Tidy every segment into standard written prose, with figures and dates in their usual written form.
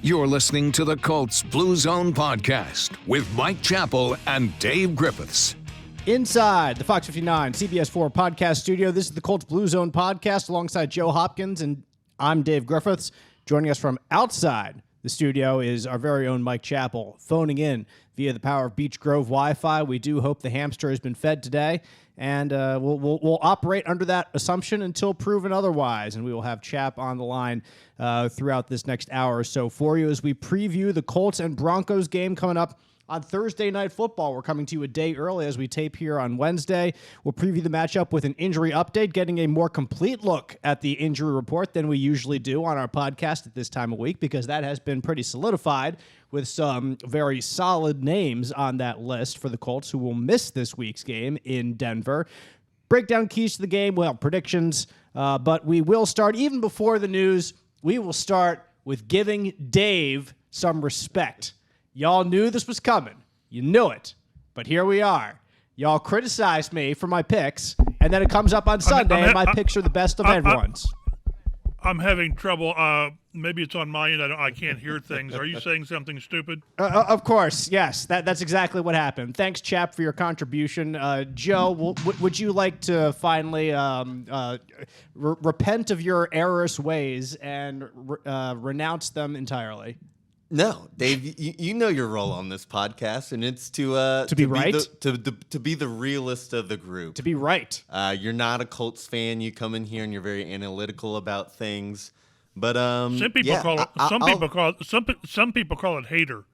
You're listening to the Colts Blue Zone Podcast with Mike Chappell and Dave Griffiths. Inside the Fox 59 CBS 4 podcast studio, this is the Colts Blue Zone Podcast alongside Joe Hopkins, and I'm Dave Griffiths. Joining us from outside the studio is our very own Mike Chappell, phoning in via the power of Beech Grove Wi-Fi. We do hope the hamster has been fed today, and we'll operate under that assumption until proven otherwise, and we will have Chap on the line throughout this next hour or so for you as we preview the Colts and Broncos game coming up on Thursday Night Football. We're coming to you a day early as we tape here on Wednesday. We'll preview the matchup with an injury update, getting a more complete look at the injury report than we usually do on our podcast at this time of week, because that has been pretty solidified with some very solid names on that list for the Colts who will miss this week's game in Denver. Breakdown keys to the game, well, predictions, but we will start, even before the news, we will start with giving Dave some respect. Y'all knew this was coming. You knew it. But here we are. Y'all criticized me for my picks, and then it comes up on Sunday, and my picks are the best of everyone's. I'm having trouble. Maybe it's on my end. I can't hear things. Are you saying something stupid? Of course, yes. That's exactly what happened. Thanks, Chap, for your contribution. Joe, would you like to finally repent of your errorous ways and renounce them entirely? No, Dave, you know your role on this podcast, and it's to be right, to be the realist of the group. To be right. You're not a Colts fan. You come in here and you're very analytical about things. But some people call it hater.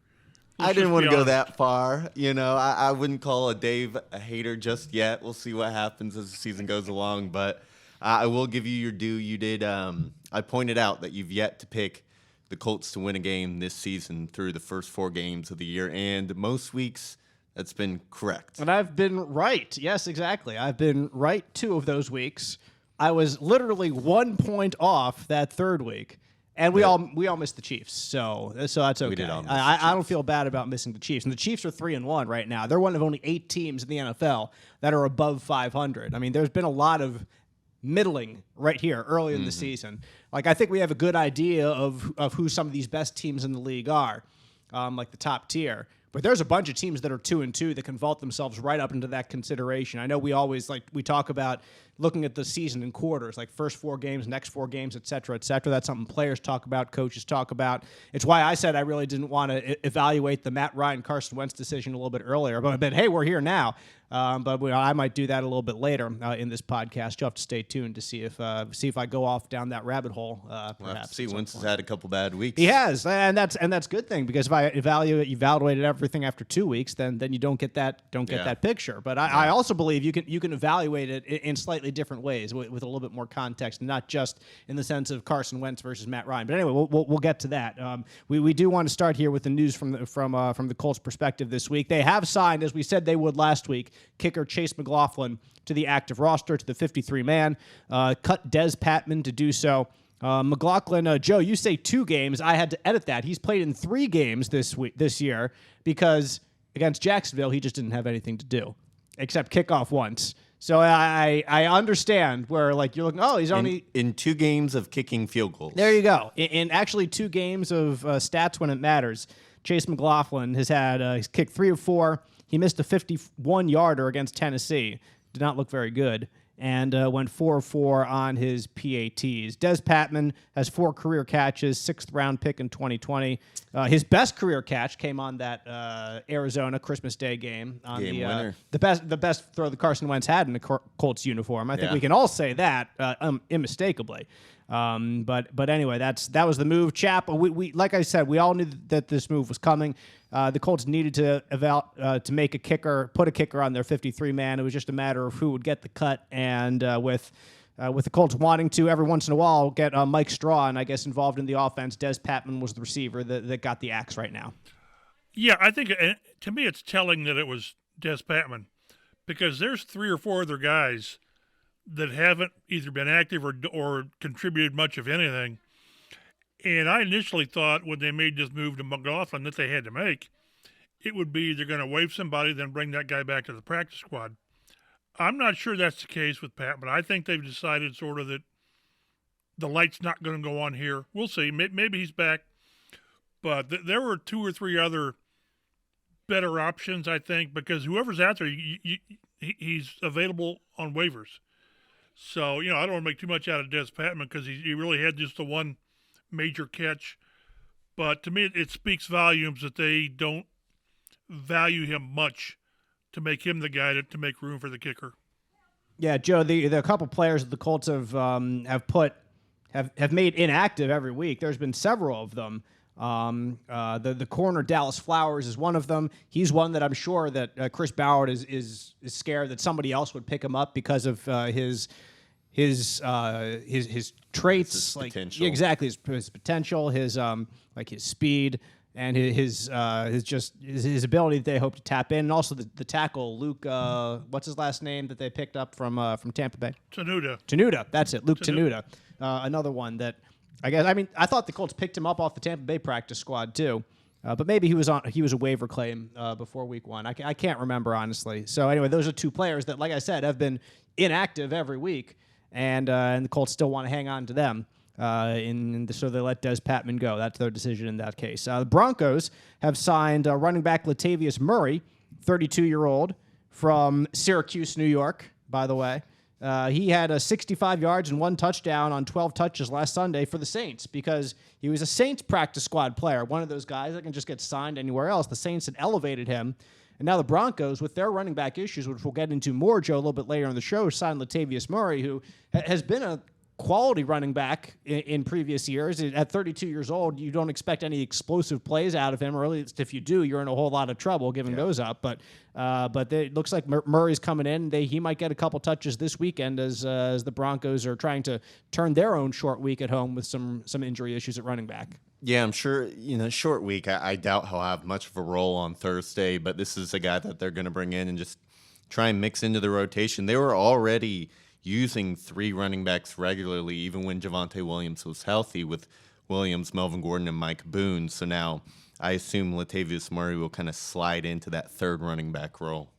I didn't want to go that far. You know, I wouldn't call a Dave a hater just yet. We'll see what happens as the season goes along. But I will give you your due. You did. I pointed out that you've yet to pick the Colts to win a game this season through the first 4 games of the year, and most weeks that's been correct. And I've been right. Yes, exactly. I've been right 2 of those weeks. I was literally 1 point off that third week, and we all missed the Chiefs. So that's okay. We did all miss the I don't feel bad about missing the Chiefs. And the Chiefs are 3-1 right now. They're one of only 8 teams in the NFL that are above 500. I mean, there's been a lot of middling right here early in the season. Like, I think we have a good idea of who some of these best teams in the league are, like the top tier. But there's a bunch of teams that are 2-2 that can vault themselves right up into that consideration. I know we always we talk about looking at the season in quarters, like first 4 games, next 4 games, et cetera, et cetera. That's something players talk about, coaches talk about. It's why I said I really didn't want to evaluate the Matt Ryan, Carson Wentz decision a little bit earlier. But hey, we're here now. But I might do that a little bit later in this podcast. You'll have to stay tuned to see if I go off down that rabbit hole. Perhaps. We'll have to see. Wentz has had a couple bad weeks. He has, and that's a good thing, because if I evaluated everything after 2 weeks, then you don't get that picture. But I also believe you can evaluate it in slightly different ways with a little bit more context, not just in the sense of Carson Wentz versus Matt Ryan. But anyway, we'll get to that. We do want to start here with the news from the Colts' perspective this week. They have signed, as we said they would last week, kicker Chase McLaughlin to the active roster, to the 53-man. Cut Des Patman to do so. McLaughlin, Joe, you say 2 games. I had to edit that. He's played in 3 games this year, because against Jacksonville, he just didn't have anything to do except kick off once. So I understand where you're looking, he's only in 2 games of kicking field goals. There you go. In actually 2 games of stats when it matters, Chase McLaughlin has he's kicked 3 of 4. He missed a 51-yarder against Tennessee. Did not look very good. And went 4 of 4 on his PATs. Des Patman has 4 career catches, 6th-round pick in 2020. His best career catch came on that Arizona Christmas Day game. On game winner. The best throw that Carson Wentz had in the Colts uniform. I think we can all say that unmistakably. But anyway, that was the move. Chap, we like I said, we all knew that this move was coming. The Colts needed to make a kicker, put a kicker on their 53-man. It was just a matter of who would get the cut, and with the Colts wanting to every once in a while get Mike Strawn, I guess, involved in the offense, Des Patman was the receiver that got the axe right now. Yeah, I think to me it's telling that it was Des Patman, because there's 3 or 4 other guys that haven't either been active or contributed much of anything. And I initially thought when they made this move to McLaughlin that they had to make, it would be they're going to waive somebody, then bring that guy back to the practice squad. I'm not sure that's the case with Pat, but I think they've decided sort of that the light's not going to go on here. We'll see. Maybe he's back. But there were 2 or 3 other better options, I think, because whoever's out there, he's available on waivers. So, I don't want to make too much out of Des Patman because he really had just the one major catch. But to me, it speaks volumes that they don't value him much to make him the guy to make room for the kicker. Yeah, Joe, the couple players that the Colts have made inactive every week. There's been several of them. The corner Dallas Flowers is one of them. He's one that I'm sure that Chris Ballard is scared that somebody else would pick him up because of his traits, his like potential. exactly his potential, his his speed, and his ability that they hope to tap in, and also the tackle Luke, what's his last name that they picked up from Tampa Bay? Tenuta. That's it, Luke Tenuta. Another one that I thought the Colts picked him up off the Tampa Bay practice squad too. But maybe he was a waiver claim before week 1. I can't remember honestly. So anyway, those are 2 players that, like I said, have been inactive every week, and the Colts still want to hang on to them. So they let Des Patman go. That's their decision in that case. The Broncos have signed running back Latavius Murray, 32-year-old from Syracuse, New York. By the way, he had 65 yards and 1 touchdown on 12 touches last Sunday for the Saints because he was a Saints practice squad player, one of those guys that can just get signed anywhere else. The Saints had elevated him. And now the Broncos, with their running back issues, which we'll get into more, Joe, a little bit later in the show, signed Latavius Murray, who has been a quality running back in previous years. At 32 years old, you don't expect any explosive plays out of him, or at least if you do, you're in a whole lot of trouble giving those up. But it looks like Murray's coming in. He might get a couple touches this weekend as the Broncos are trying to turn their own short week at home with some injury issues at running back. Yeah, I'm sure, short week, I doubt he'll have much of a role on Thursday, but this is a guy that they're going to bring in and just try and mix into the rotation. They were already using 3 running backs regularly, even when Javonte Williams was healthy, with Williams, Melvin Gordon, and Mike Boone. So now I assume Latavius Murray will kind of slide into that 3rd running back role.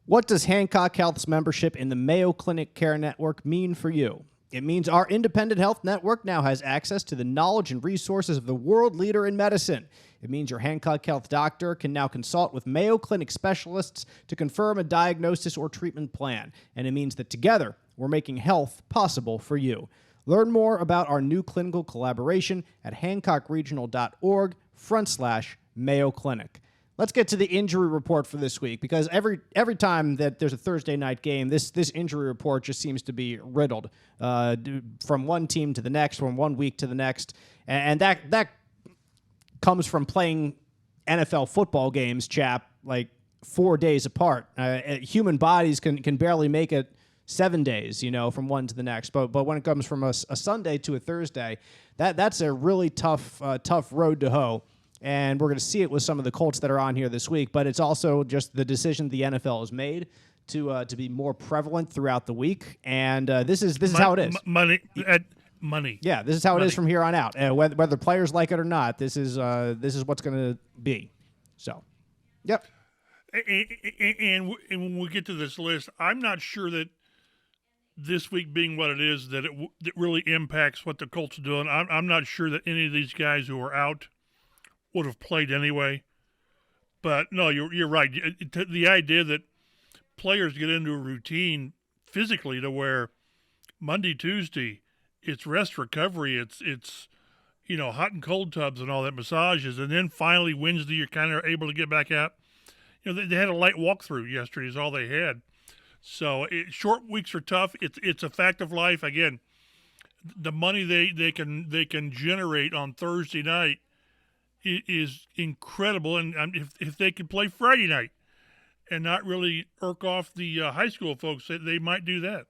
What does Hancock Health's membership in the Mayo Clinic Care Network mean for you? It means our independent health network now has access to the knowledge and resources of the world leader in medicine. It means your Hancock Health doctor can now consult with Mayo Clinic specialists to confirm a diagnosis or treatment plan. And it means that together, we're making health possible for you. Learn more about our new clinical collaboration at hancockregional.org/Mayo Clinic. Let's get to the injury report for this week, because every time that there's a Thursday night game, this injury report just seems to be riddled from one team to the next, from one week to the next, and that comes from playing NFL football games, chap, like 4 days apart. Human bodies can barely make it 7 days, from one to the next. But when it comes from a Sunday to a Thursday, that's a really tough road to hoe. And we're going to see it with some of the Colts that are on here this week. But it's also just the decision the NFL has made to be more prevalent throughout the week. And this is how it is. Money. Yeah, this is how it is from here on out. Whether players like it or not, this is what's going to be. So, yep. And when we get to this list, I'm not sure that this week being what it is, that it really impacts what the Colts are doing. I'm not sure that any of these guys who are out would have played anyway. But no, you're right. The idea that players get into a routine physically to where Monday, Tuesday, it's rest recovery, it's hot and cold tubs and all that, massages, and then finally Wednesday you're kind of able to get back out. They had a light walkthrough yesterday is all they had. So short weeks are tough. It's a fact of life. Again, the money they can generate on Thursday night is incredible, and if they could play Friday night and not really irk off the high school folks, they might do that.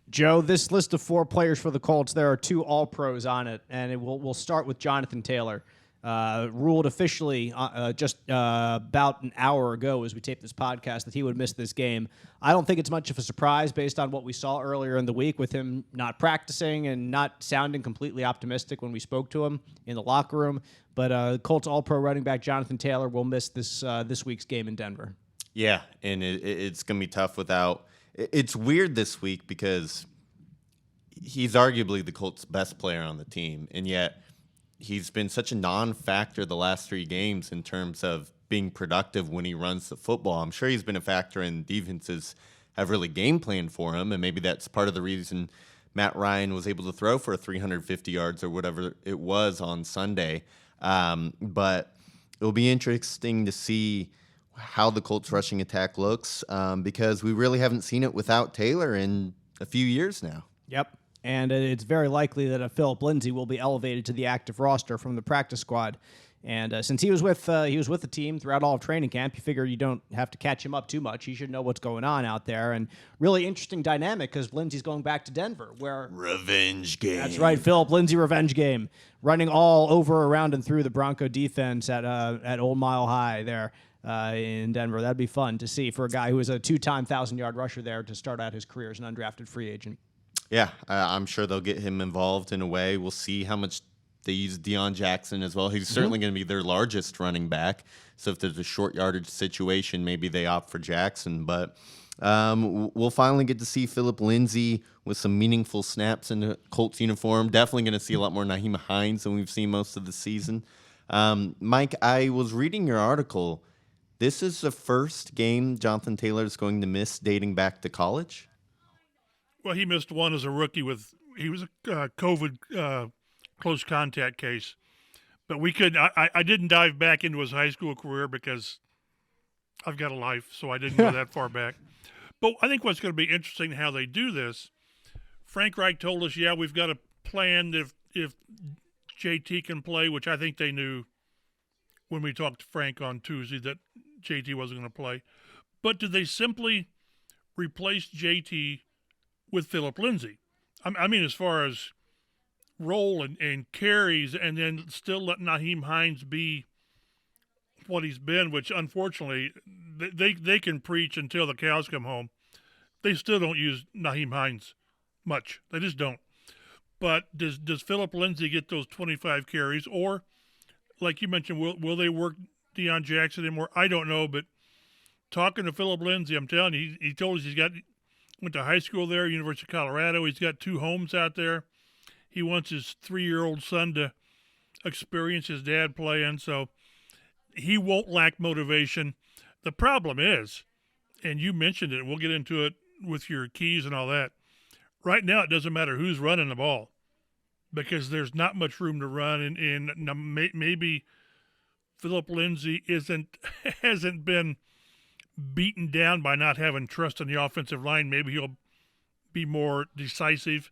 Joe, this list of 4 players for the Colts, there are 2 All-Pros on it, and we'll start with Jonathan Taylor. Ruled officially just about an hour ago as we taped this podcast that he would miss this game. I don't think it's much of a surprise based on what we saw earlier in the week with him not practicing and not sounding completely optimistic when we spoke to him in the locker room. But Colts All-Pro running back Jonathan Taylor will miss this week's game in Denver. Yeah, and it's going to be tough without – it's weird this week because he's arguably the Colts' best player on the team, and yet – he's been such a non-factor the last 3 games in terms of being productive when he runs the football. I'm sure he's been a factor in defenses have really game planned for him, and maybe that's part of the reason Matt Ryan was able to throw for 350 yards or whatever it was on Sunday. But it'll be interesting to see how the Colts rushing attack looks because we really haven't seen it without Taylor in a few years now. Yep. And it's very likely that Philip Lindsay will be elevated to the active roster from the practice squad. And since he was with the team throughout all of training camp, you figure you don't have to catch him up too much. He should know what's going on out there. And really interesting dynamic because Lindsay's going back to Denver, where revenge game. That's right, Philip Lindsay revenge game, running all over, around, and through the Bronco defense at Old Mile High there in Denver. That'd be fun to see for a guy who was a 2-time 1,000-yard rusher there to start out his career as an undrafted free agent. Yeah, I'm sure they'll get him involved in a way. We'll see how much they use Deion Jackson as well. He's certainly going to be their largest running back. So if there's a short yardage situation, maybe they opt for Jackson. But we'll finally get to see Philip Lindsay with some meaningful snaps in the Colts uniform. Definitely going to see a lot more Nyheim Hines than we've seen most of the season. Mike, I was reading your article. This is the first game Jonathan Taylor is going to miss dating back to college? Well, he missed one as a rookie he was a COVID close contact case. But I didn't dive back into his high school career because I've got a life, so I didn't go that far back. But I think what's going to be interesting how they do this, Frank Reich told us, we've got a plan if JT can play, which I think they knew when we talked to Frank on Tuesday that JT wasn't going to play. But did they simply replace JT with Philip Lindsay? I mean, as far as role and carries, and then still let Nyheim Hines be what he's been, which unfortunately they can preach until the cows come home. They still don't use Nyheim Hines much. They just don't. But does Philip Lindsay get those 25 carries? Or, like you mentioned, will they work Deion Jackson anymore? I don't know, but talking to Philip Lindsay, I'm telling you, he told us went to high school there, University of Colorado. He's got 2 homes out there. He wants his 3-year-old son to experience his dad playing, so he won't lack motivation. The problem is, and you mentioned it, we'll get into it with your keys and all that. Right now, it doesn't matter who's running the ball because there's not much room to run, and maybe Philip Lindsay hasn't been beaten down by not having trust in the offensive line. Maybe he'll be more decisive.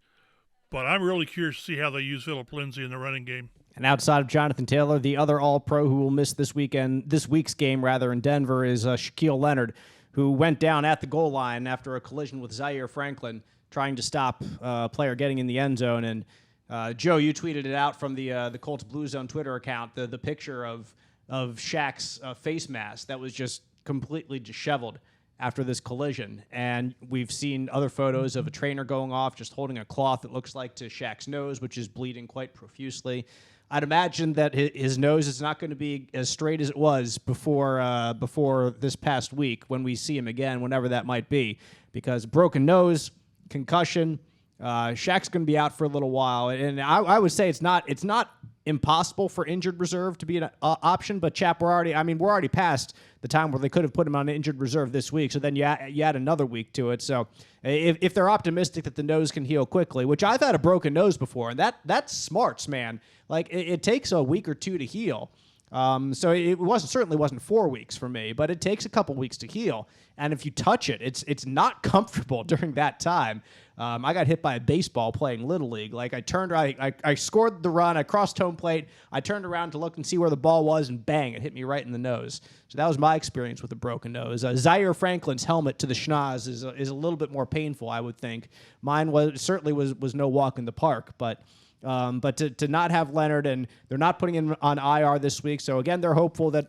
But I'm really curious to see how they use Philip Lindsay in the running game. And outside of Jonathan Taylor, the other All-Pro who will miss this week's game in Denver is Shaquille Leonard, who went down at the goal line after a collision with Zaire Franklin, trying to stop a player getting in the end zone. And Joe, you tweeted it out from the Colts Blue Zone Twitter account, the picture of Shaq's face mask that was just completely disheveled after this collision. And we've seen other photos of a trainer going off, just holding a cloth that looks like to Shaq's nose, which is bleeding quite profusely. I'd imagine that his nose is not going to be as straight as it was before this past week when we see him again, whenever that might be, because broken nose, concussion, Shaq's going to be out for a little while. And I would say it's not impossible for injured reserve to be an option, but Chap, we're already past the time where they could have put him on injured reserve this week, so then you add another week to it. So if they're optimistic that the nose can heal quickly, which I've had a broken nose before, and that's smarts, man. Like it takes a week or two to heal. So it certainly wasn't 4 weeks for me, but it takes a couple weeks to heal. And if you touch it, it's not comfortable during that time. I got hit by a baseball playing Little League. Like I scored the run, I crossed home plate, I turned around to look and see where the ball was, and bang, it hit me right in the nose. So that was my experience with a broken nose. Zaire Franklin's helmet to the schnoz is a little bit more painful, I would think. Mine certainly was no walk in the park, but to not have Leonard, and they're not putting him on IR this week. So again, they're hopeful that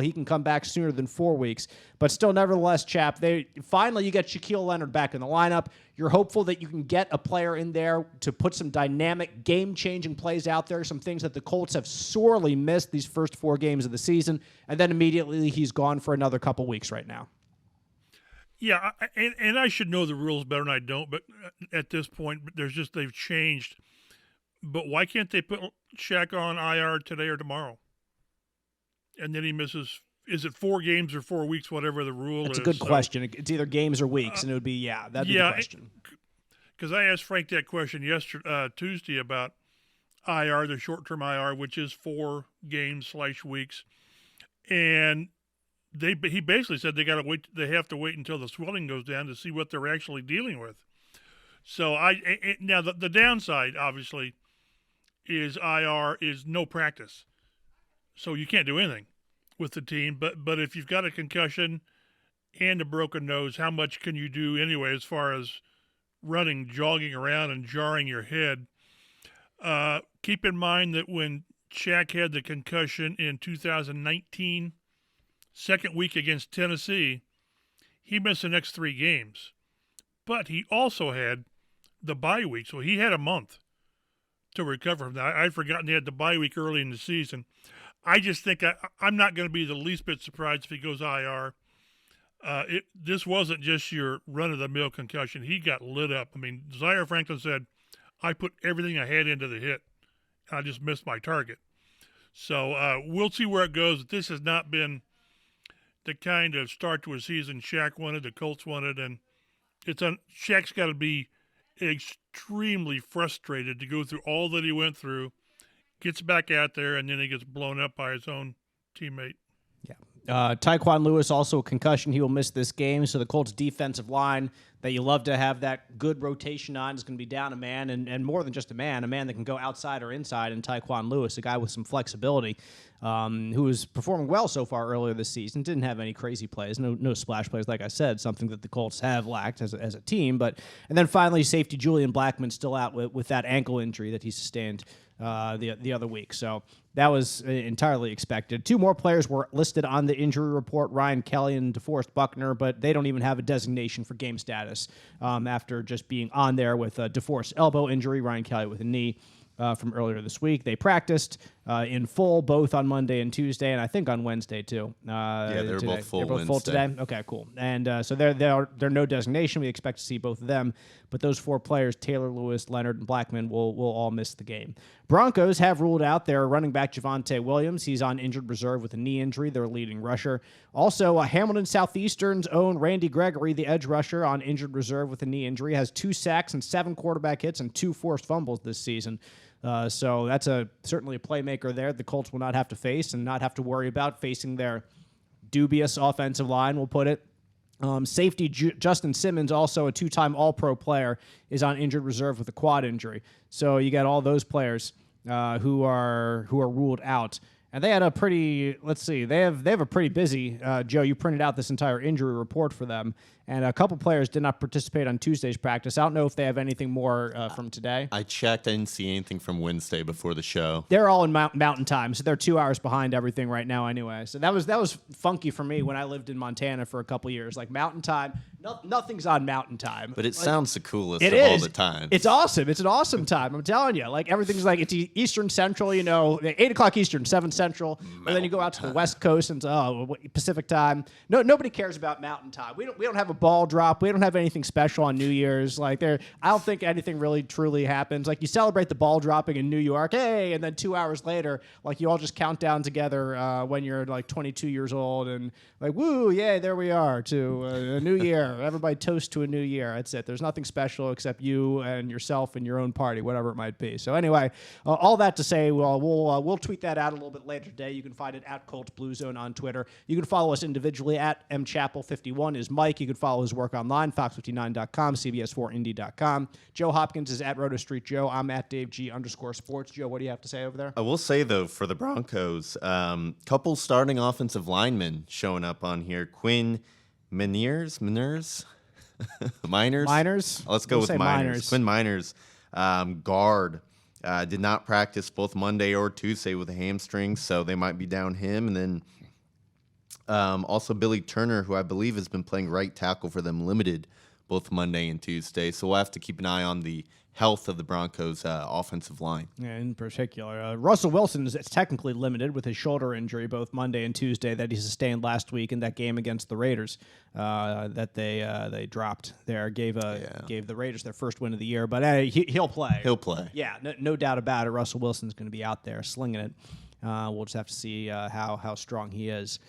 he can come back sooner than 4 weeks. But still, nevertheless, Chap, you get Shaquille Leonard back in the lineup. You're hopeful that you can get a player in there to put some dynamic, game-changing plays out there, some things that the Colts have sorely missed these first 4 games of the season, and then immediately he's gone for another couple weeks right now. Yeah, and I should know the rules better than I don't, but at this point, they've changed. But why can't they put Shaq on IR today or tomorrow? And then he misses, is it 4 games or 4 weeks, whatever the rule is? That's a good question. It's either games or weeks, and it would be, that'd be the question. Because I asked Frank that question Tuesday about IR, the short-term IR, which is 4 games/weeks. And he basically said they have to wait until the swelling goes down to see what they're actually dealing with. So now the downside, obviously, is IR is no practice. So you can't do anything with the team. But if you've got a concussion and a broken nose, how much can you do anyway as far as running, jogging around, and jarring your head? Keep in mind that when Shaq had the concussion in 2019, second week against Tennessee, he missed the next 3 games. But he also had the bye week, so he had a month to recover from that. I'd forgotten he had the bye week early in the season. I just think I'm not going to be the least bit surprised if he goes IR. This wasn't just your run-of-the-mill concussion. He got lit up. I mean, Zaire Franklin said, I put everything I had into the hit, and I just missed my target. So we'll see where it goes. This has not been the kind of start to a season Shaq wanted, the Colts wanted, and Shaq's got to be extremely frustrated to go through all that he went through, gets back out there, and then he gets blown up by his own teammate. Yeah. Tyquan Lewis, also a concussion. He will miss this game. So the Colts defensive line that you love to have that good rotation on is going to be down a man, and more than just a man that can go outside or inside, and Tyquan Lewis, a guy with some flexibility, who was performing well so far earlier this season. Didn't have any crazy plays, no splash plays, like I said, something that the Colts have lacked as a team. And then finally, safety Julian Blackman still out with that ankle injury that he sustained the other week. So that was entirely expected. 2 more players were listed on the injury report, Ryan Kelly and DeForest Buckner, but they don't even have a designation for game status after just being on there with a DeForest elbow injury, Ryan Kelly with a knee from earlier this week. They practiced in full both on Monday and Tuesday, and I think on Wednesday too. They were both full. They're both full today. Okay, cool. And so they're no designation. We expect to see both of them, but those 4 players, Taylor, Lewis, Leonard, and Blackman, will all miss the game. Broncos have ruled out their running back Javonte Williams. He's on injured reserve with a knee injury. Their leading rusher. Also, Hamilton Southeastern's own Randy Gregory, the edge rusher, on injured reserve with a knee injury, has 2 sacks and 7 quarterback hits and 2 forced fumbles this season. So that's certainly a playmaker there the Colts will not have to face and not have to worry about facing their dubious offensive line, we'll put it. Safety Justin Simmons, also a 2-time All-Pro player, is on injured reserve with a quad injury. So you got all those players who are ruled out. And they had a pretty, they have a pretty busy, Joe, you printed out this entire injury report for them, and a couple players did not participate on Tuesday's practice. I don't know if they have anything more from today. I checked. I didn't see anything from Wednesday before the show. They're all in mountain time, so they're 2 hours behind everything right now anyway. So that was funky for me when I lived in Montana for a couple years. Like mountain time, nothing's on mountain time. But it sounds the coolest of all the time. It's awesome. It's an awesome time. I'm telling you. Like everything's like it's Eastern Central, 8 o'clock Eastern, 7 Central. And then you go out to the West Coast and Pacific time. Nobody cares about mountain time. We don't have a ball drop. We don't have anything special on New Year's. I don't think anything really truly happens. Like you celebrate the ball dropping in New York, hey, and then 2 hours later, you all just count down together when you're 22 years old and woo, yay, there we are to a new year. Everybody toast to a new year. That's it. There's nothing special except you and yourself and your own party, whatever it might be. So anyway, all that to say, we'll tweet that out a little bit later today. You can find it at Colts Blue Zone on Twitter. You can follow us individually at mchappell51 is Mike. You can follow his work online, fox59.com, cbs4indy.com. Joe Hopkins is at Roto Street Joe. I'm at Dave G_sports. Joe, what do you have to say over there? I will say, though, for the Broncos, couple starting offensive linemen showing up on here. Quinn Miners? Miners? Let's go with Miners. Quinn Miners, guard. Did not practice both Monday or Tuesday with a hamstring, so they might be down him. And then also Billy Turner, who I believe has been playing right tackle for them limited both Monday and Tuesday. So we'll have to keep an eye on the health of the Broncos' offensive line. Yeah, in particular. Russell Wilson is technically limited with his shoulder injury both Monday and Tuesday that he sustained last week in that game against the Raiders that they dropped there. Gave the Raiders their first win of the year, but he'll play. He'll play. Yeah, no doubt about it. Russell Wilson's going to be out there slinging it. We'll just have to see how strong he is.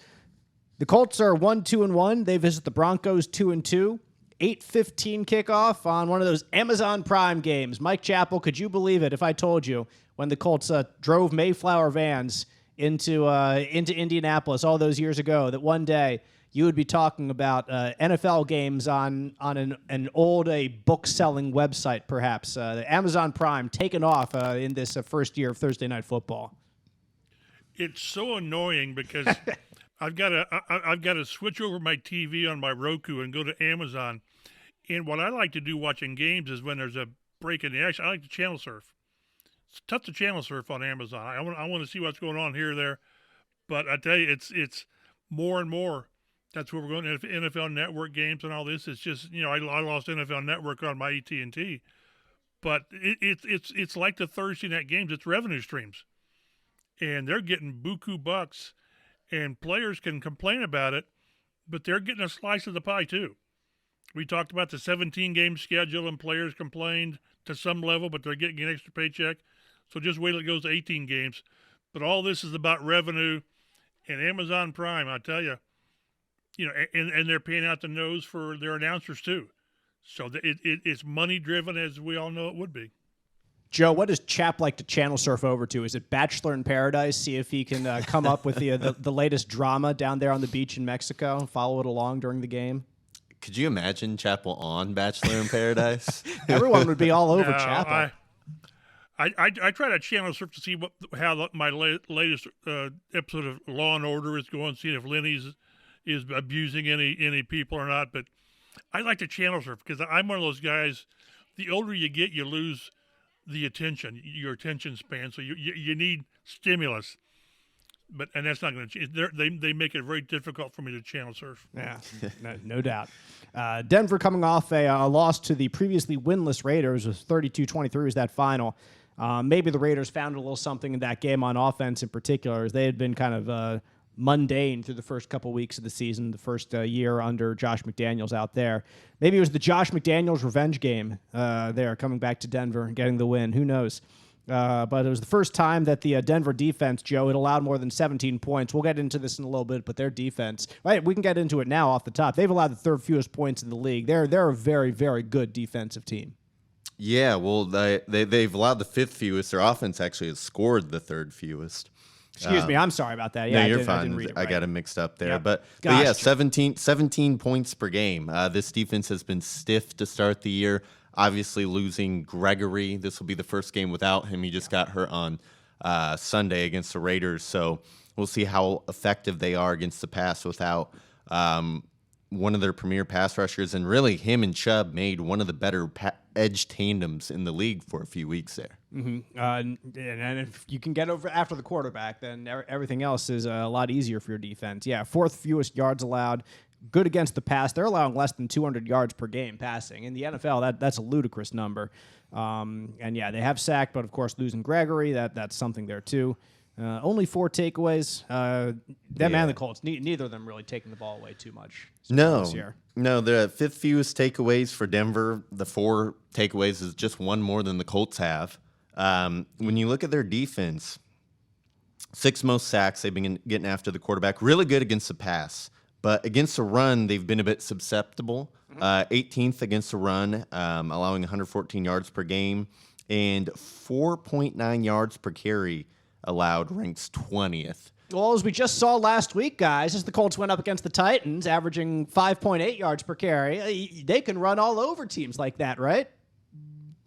The Colts are 1-2-1. They visit the Broncos 2-2. 8:15 kickoff on one of those Amazon Prime games. Mike Chappell, could you believe it if I told you when the Colts drove Mayflower vans into Indianapolis all those years ago that one day you would be talking about NFL games on an old book-selling website, perhaps. The Amazon Prime taken off in this first year of Thursday Night Football. It's so annoying because I've got to switch over my TV on my Roku and go to Amazon. And what I like to do watching games is when there's a break in the action, I like to channel surf. It's tough to channel surf on Amazon. I want to see what's going on here or there. But I tell you, it's more and more. That's where we're going. NFL Network games and all this. It's just, I lost NFL Network on my AT&T. But it's like the Thursday night games. It's revenue streams. And they're getting buku bucks. And players can complain about it, but they're getting a slice of the pie too. We talked about the 17-game schedule, and players complained to some level, but they're getting an extra paycheck. So just wait till it goes to 18 games. But all this is about revenue, and Amazon Prime, I tell you, and they're paying out the nose for their announcers too. So it's money-driven, as we all know it would be. Joe, what does Chap like to channel surf over to? Is it Bachelor in Paradise? See if he can come up with the latest drama down there on the beach in Mexico and follow it along during the game? Could you imagine Chappell on Bachelor in Paradise? Everyone would be all over Chappell. I try to channel surf to see how my latest episode of Law and Order is going, see if Lenny's is abusing any people or not. But I like to channel surf because I'm one of those guys, the older you get, you lose your attention span. So you need stimulus, and that's not going to change. They make it very difficult for me to channel surf. Yeah, no doubt. Denver coming off a loss to the previously winless Raiders was 32-23 was that final. Maybe the Raiders found a little something in that game on offense in particular, as they had been kind of mundane through the first couple weeks of the season, the first year under Josh McDaniels out there. Maybe it was the Josh McDaniels revenge game there, coming back to Denver and getting the win. Who knows? But it was the first time that the Denver defense, Joe, had allowed more than 17 points. We'll get into this in a little bit, but their defense, right? We can get into it now off the top. They've allowed the third fewest points in the league. They're a very, very good defensive team. Yeah, well, they've allowed the fifth fewest. Their offense actually has scored the third fewest. Excuse me, I'm sorry about that. Yeah, no, you're fine. I didn't read it right. I got it mixed up there. Yep. But yeah, 17 points per game. This defense has been stiff to start the year. Obviously, losing Gregory. This will be the first game without him. He just got hurt on Sunday against the Raiders. So we'll see how effective they are against the pass without one of their premier pass rushers. And really, him and Chubb made one of the better edge tandems in the league for a few weeks there. Mm-hmm. And if you can get over after the quarterback, then everything else is a lot easier for your defense. Yeah, fourth fewest yards allowed. Good against the pass. They're allowing less than 200 yards per game passing. In the NFL, that's a ludicrous number. And yeah, they have sacked, but of course losing Gregory, that's something there too. Only 4 takeaways. And the Colts, neither of them really taking the ball away too much. This year. No, the fifth fewest takeaways for Denver. The 4 takeaways is just one more than the Colts have. When you look at their defense, 6th most sacks. They've been getting after the quarterback. Really good against the pass. But against the run, they've been a bit susceptible. 18th against the run, allowing 114 yards per game. And 4.9 yards per carry allowed, ranks 20th. Well, as we just saw last week, guys, as the Colts went up against the Titans, averaging 5.8 yards per carry, they can run all over teams like that, right?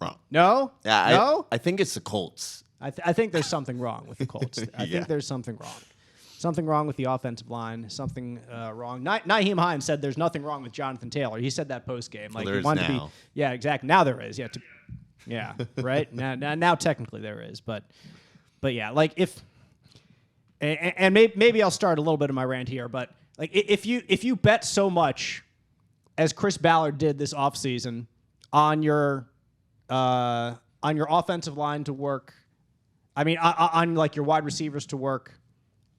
Wrong. No? Yeah, No? I think it's the Colts. I think there's something wrong with the Colts. I think there's something wrong. Something wrong with the offensive line. Something wrong. Nyheim Hines said there's nothing wrong with Jonathan Taylor. He said that post game. Like, there is now. To be, yeah, exactly. Now there is. Yeah, right. Now technically there is, but yeah, like if and maybe I'll start a little bit of my rant here, but like if you bet so much as Chris Ballard did this offseason on your offensive line to work. I mean, on like your wide receivers to work,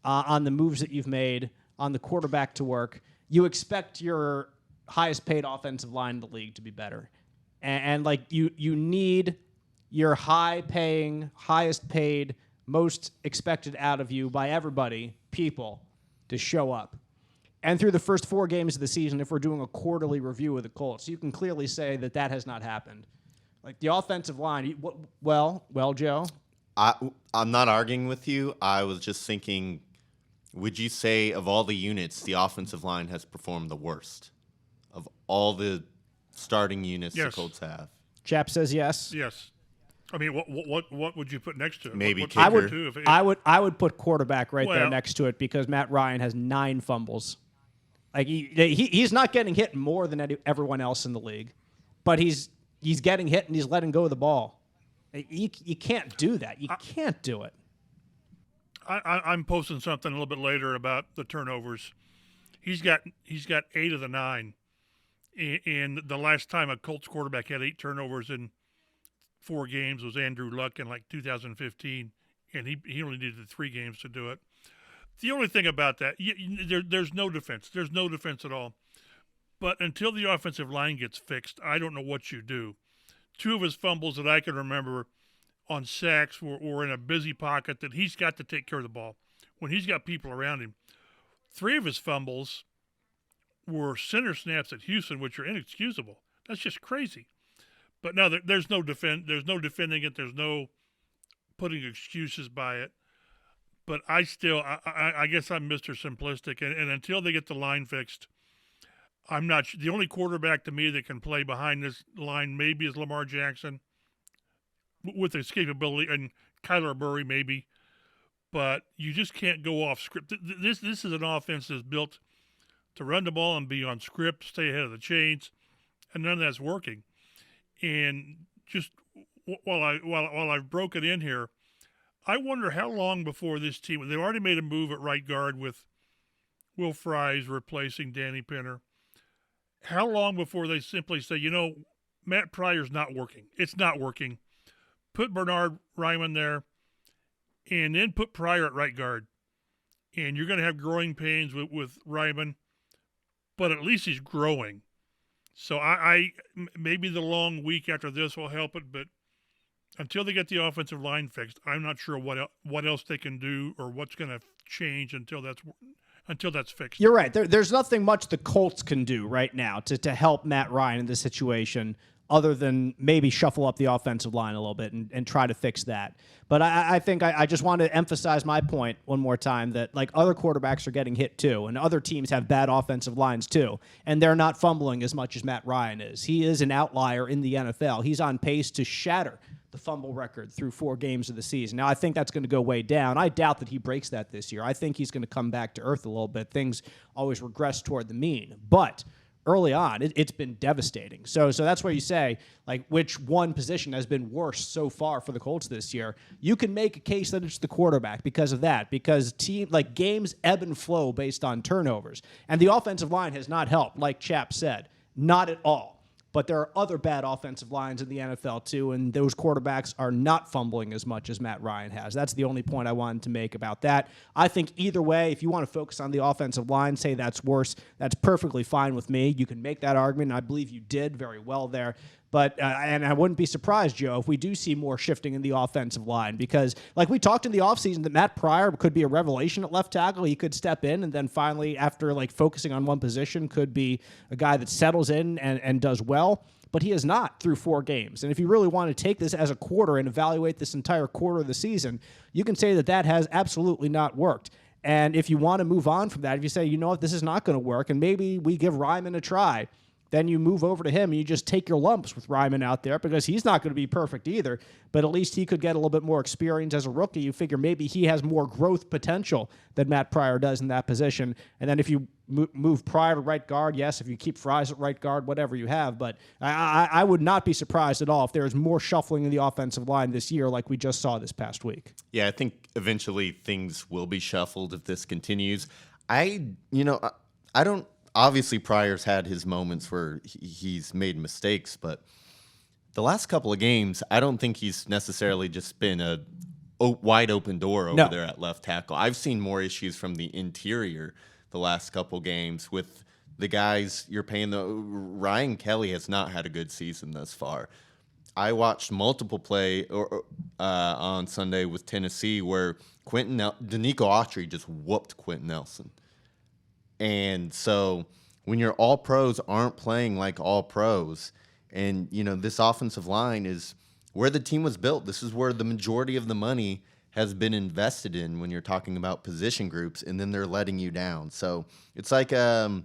on the moves that you've made, on the quarterback to work. You expect your highest paid offensive line in the league to be better. And like you need your highest paid, most expected out of you by everybody, people, to show up. And through the first 4 games of the season, if we're doing a quarterly review of the Colts, you can clearly say that has not happened. Like the offensive line, well, Joe? I'm not arguing with you. I was just thinking, would you say of all the units, the offensive line has performed the worst of all the starting units the Colts have? Chap says yes. Yes. I mean, what would you put next to it? Maybe kicker. I would put quarterback there next to it because Matt Ryan has 9 fumbles. Like he's not getting hit more than everyone else in the league, but he's getting hit and he's letting go of the ball. You can't do that. You can't do it. I'm posting something a little bit later about the turnovers. He's got 8 of the 9, and the last time a Colts quarterback had 8 turnovers in 4 games was Andrew Luck in like 2015, and he only needed 3 games to do it. The only thing about that, there's no defense. There's no defense at all. But until the offensive line gets fixed, I don't know what you do. 2 of his fumbles that I can remember on sacks were in a busy pocket that he's got to take care of the ball when he's got people around him. 3 of his fumbles were center snaps at Houston, which are inexcusable. That's just crazy. But no, there's no defending it. There's no putting excuses by it. But I guess I'm Mr. Simplistic, and until they get the line fixed, I'm not. The only quarterback to me that can play behind this line maybe is Lamar Jackson, with his capability, and Kyler Murray maybe. But you just can't go off script. This is an offense that's built to run the ball and be on script, stay ahead of the chains, and none of that's working. And just while I've broken in here, I wonder how long before this team, they've already made a move at right guard with Will Fries replacing Danny Pinner. How long before they simply say, Matt Pryor's not working. It's not working. Put Bernard Ryman there, and then put Pryor at right guard. And you're going to have growing pains with Ryman, but at least he's growing. So I maybe the long week after this will help it, but until they get the offensive line fixed, I'm not sure what else they can do or what's going to change until that's fixed. You're right. There's nothing much the Colts can do right now to help Matt Ryan in this situation other than maybe shuffle up the offensive line a little bit and try to fix that. But I think I just want to emphasize my point one more time that like other quarterbacks are getting hit too, and other teams have bad offensive lines too, and they're not fumbling as much as Matt Ryan is. He is an outlier in the NFL. He's on pace to shatter the fumble record through 4 games of the season. Now, I think that's going to go way down. I doubt that he breaks that this year. I think he's going to come back to earth a little bit. Things always regress toward the mean. But early on, it's been devastating. So that's where you say, like, which one position has been worse so far for the Colts this year? You can make a case that it's the quarterback because of that, because games ebb and flow based on turnovers. And the offensive line has not helped, like Chap said. Not at all. But there are other bad offensive lines in the NFL, too, and those quarterbacks are not fumbling as much as Matt Ryan has. That's the only point I wanted to make about that. I think either way, if you want to focus on the offensive line, say that's worse, that's perfectly fine with me. You can make that argument, and I believe you did very well there. But and I wouldn't be surprised, Joe, if we do see more shifting in the offensive line because, like we talked in the offseason, that Matt Pryor could be a revelation at left tackle. He could step in and then finally, after focusing on one position, could be a guy that settles in and does well. But he is not through 4 games. And if you really want to take this as a quarter and evaluate this entire quarter of the season, you can say that has absolutely not worked. And if you want to move on from that, if you say, you know what, this is not going to work, and maybe we give Ryman a try, then you move over to him and you just take your lumps with Ryman out there because he's not going to be perfect either, but at least he could get a little bit more experience as a rookie. You figure maybe he has more growth potential than Matt Pryor does in that position. And then if you move Pryor to right guard, yes, if you keep Fries at right guard, whatever you have. But I would not be surprised at all if there's more shuffling in the offensive line this year like we just saw this past week. Yeah, I think eventually things will be shuffled if this continues. obviously Pryor's had his moments where he's made mistakes, but the last couple of games, I don't think he's necessarily just been a wide open door over there at left tackle. I've seen more issues from the interior the last couple games with the guys you're paying. Ryan Kelly has not had a good season thus far. I watched multiple play on Sunday with Tennessee where Danico Autry just whooped Quentin Nelson. And so when your all pros aren't playing like all pros, and this offensive line is where the team was built. This is where the majority of the money has been invested in when you're talking about position groups, and then they're letting you down. So it's like equating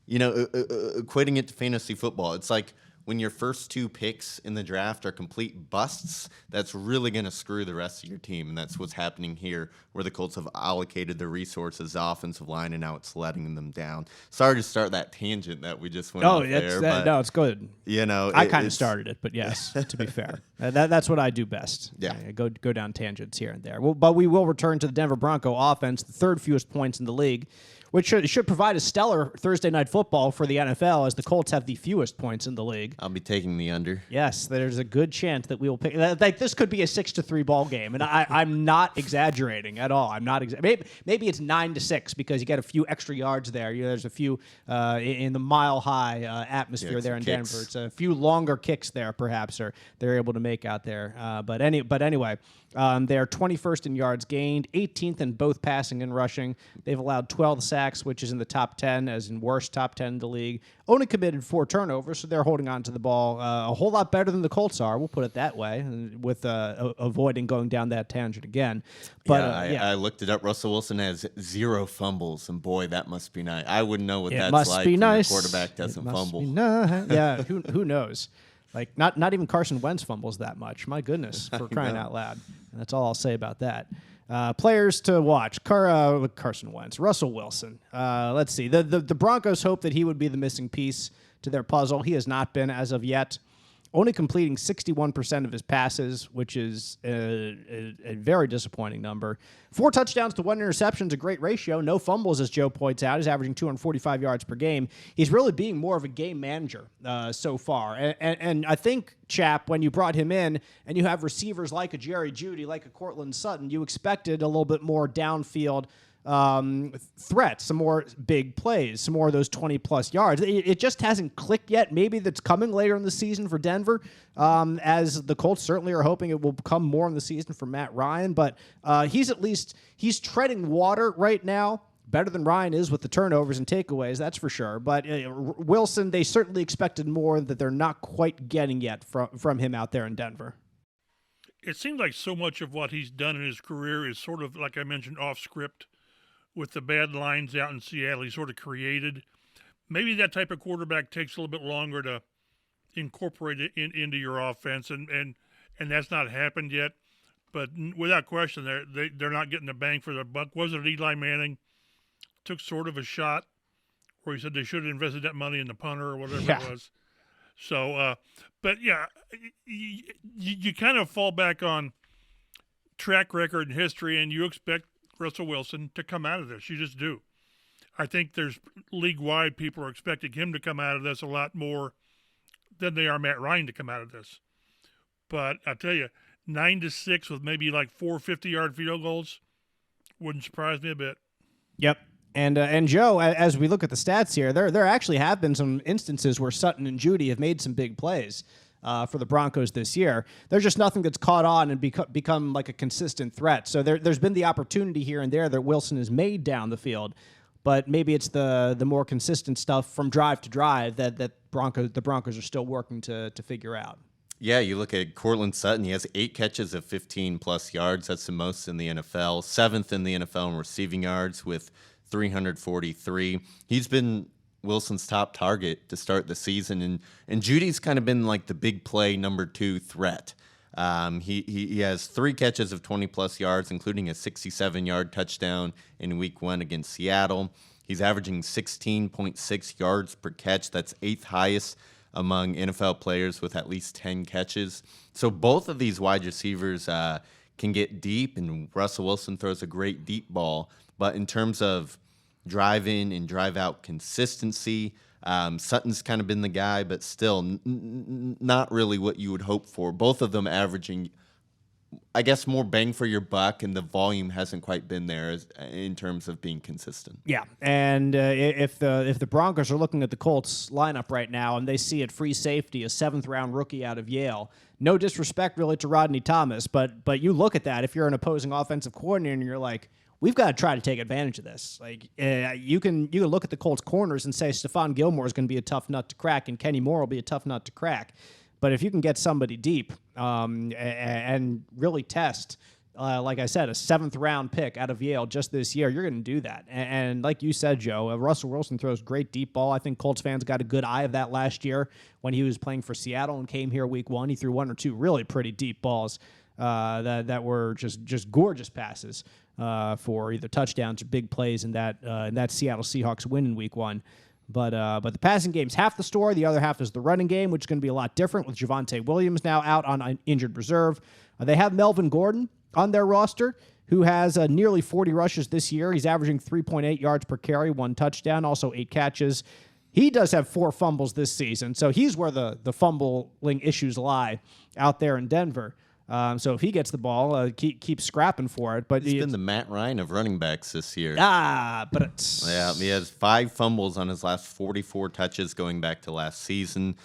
it to fantasy football. It's like when your first 2 picks in the draft are complete busts, that's really going to screw the rest of your team. And that's what's happening here, where the Colts have allocated their resources, the offensive line, and now it's letting them down. Sorry to start that tangent that we just went off there. No, it's good. I kind of started it, but yes, to be fair. That's what I do best. Yeah. Go down tangents here and there. But we will return to the Denver Bronco offense, the 3rd fewest points in the league, which should provide a stellar Thursday night football for the NFL, as the Colts have the fewest points in the league. I'll be taking the under. Yes, there's a good chance that we will pick. Like, this could be a 6-3 ball game, and I'm not exaggerating at all. I'm not maybe it's 9-6 because you get a few extra yards there. There's a few in the mile high atmosphere there in kicks. Denver. It's a few longer kicks there, perhaps, or they're able to make out there. But anyway. They're 21st in yards gained, 18th in both passing and rushing. They've allowed 12 sacks, which is in the top 10, as in worst top 10 in the league. Only committed 4 turnovers, so they're holding on to the ball a whole lot better than the Colts are. We'll put it that way, with avoiding going down that tangent again. But I looked it up. Russell Wilson has 0 fumbles, and boy, that must be nice. I wouldn't know what that's must like be when nice. your quarterback doesn't fumble. Yeah, who knows? Like, not even Carson Wentz fumbles that much. My goodness, for crying out loud. That's all I'll say about that. Players to watch: Carson Wentz, Russell Wilson. Let's see. The Broncos hope that he would be the missing piece to their puzzle. He has not been as of yet. Only completing 61% of his passes, which is a very disappointing number. 4 touchdowns to 1 interception is a great ratio. No fumbles, as Joe points out. He's averaging 245 yards per game. He's really being more of a game manager so far. And I think, Chap, when you brought him in and you have receivers like a Jerry Jeudy, like a Cortland Sutton, you expected a little bit more downfield threats, some more big plays, some more of those 20-plus yards. It just hasn't clicked yet. Maybe that's coming later in the season for Denver, as the Colts certainly are hoping it will come more in the season for Matt Ryan. But he's treading water right now. Better than Ryan is with the turnovers and takeaways, that's for sure. But Wilson, they certainly expected more that they're not quite getting yet from him out there in Denver. It seems like so much of what he's done in his career is sort of, like I mentioned, off script. With the bad lines out in Seattle, he sort of created. Maybe that type of quarterback takes a little bit longer to incorporate it into your offense, and that's not happened yet. But without question, they're not getting the bang for their buck. Wasn't it Eli Manning took sort of a shot where he said they should have invested that money in the punter or whatever it was? So, but yeah, you kind of fall back on track record and history, and you expect Russell Wilson to come out of this. You just do. I think there's league-wide people are expecting him to come out of this a lot more than they are Matt Ryan to come out of this. But I tell you, 9-6 with maybe like 4 50-yard field goals wouldn't surprise me a bit. Yep. And Joe, as we look at the stats here, there actually have been some instances where Sutton and Jeudy have made some big plays for the Broncos this year. There's just nothing that's caught on and become like a consistent threat. So there's been the opportunity here and there that Wilson has made down the field, but maybe it's the more consistent stuff from drive to drive that the Broncos are still working to figure out. Yeah, you look at Cortland Sutton. He has 8 catches of 15-plus yards. That's the most in the NFL. 7th in the NFL in receiving yards with 343. He's been Wilson's top target to start the season, and Judy's kind of been like the big play number 2 threat. He has 3 catches of 20-plus yards, including a 67-yard touchdown in Week 1 against Seattle. He's averaging 16.6 yards per catch. That's 8th highest among NFL players with at least 10 catches. So both of these wide receivers can get deep, and Russell Wilson throws a great deep ball. But in terms of drive in and drive out consistency. Sutton's kind of been the guy, but still not really what you would hope for. Both of them averaging, I guess, more bang for your buck, and the volume hasn't quite been there in terms of being consistent. Yeah, and if the Broncos are looking at the Colts lineup right now and they see at free safety a 7th-round rookie out of Yale, no disrespect really to Rodney Thomas, but you look at that, if you're an opposing offensive coordinator and you're like, we've got to try to take advantage of this. Like you can look at the Colts corners and say Stephon Gilmore is going to be a tough nut to crack and Kenny Moore will be a tough nut to crack. But if you can get somebody deep and really test, like I said, a 7th-round pick out of Yale just this year, you're going to do that. And like you said, Joe, Russell Wilson throws great deep ball. I think Colts fans got a good eye of that last year when he was playing for Seattle and came here week 1. He threw 1 or 2 really pretty deep balls that were just gorgeous passes for either touchdowns or big plays in that Seattle Seahawks win in week 1. But the passing game's half the story. The other half is the running game, which is going to be a lot different with Javonte Williams now out on injured reserve. They have Melvin Gordon on their roster, who has nearly 40 rushes this year. He's averaging 3.8 yards per carry, 1 touchdown, also 8 catches. He does have 4 fumbles this season, so he's where the fumbling issues lie out there in Denver. So if he gets the ball, keep scrapping for it. But he's been the Matt Ryan of running backs this year. But it's... Yeah, he has 5 fumbles on his last 44 touches going back to last season.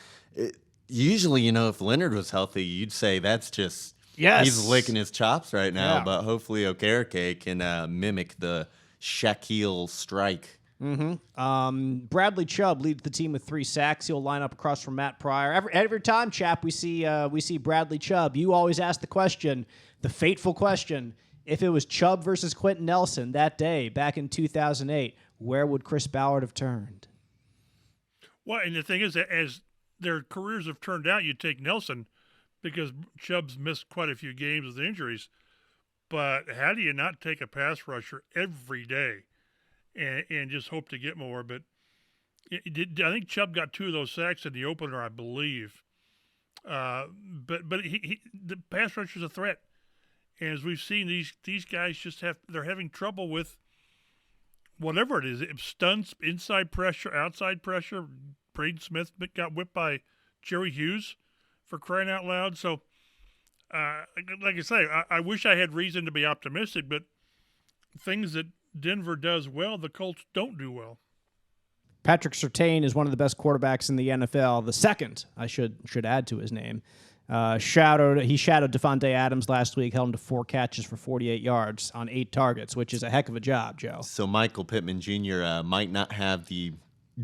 Usually, if Leonard was healthy, you'd say that's just... Yes. He's licking his chops right now, Yeah. but hopefully Okereke can mimic the Shaquille strike. Mm-hmm. Bradley Chubb leads the team with 3 sacks. He'll line up across from Matt Pryor. Every time, Chap, we see Bradley Chubb. You always ask the question, the fateful question, if it was Chubb versus Quentin Nelson that day back in 2008, where would Chris Ballard have turned? Well, and the thing is, that as their careers have turned out, you take Nelson because Chubb's missed quite a few games with injuries. But how do you not take a pass rusher every day and just hope to get more? But I think Chubb got 2 of those sacks in the opener, I believe. But the pass rusher's a threat. And as we've seen, these guys they're having trouble with whatever it is. Stunts, inside pressure, outside pressure. Braden Smith got whipped by Jerry Hughes, for crying out loud. So, like I say, I wish I had reason to be optimistic, but things that Denver does well, the Colts don't do well. Patrick Surtain is one of the best quarterbacks in the NFL. The second, I should add to his name. He shadowed Devontae Adams last week, held him to 4 catches for 48 yards on 8 targets, which is a heck of a job, Joe. So Michael Pittman Jr. Might not have the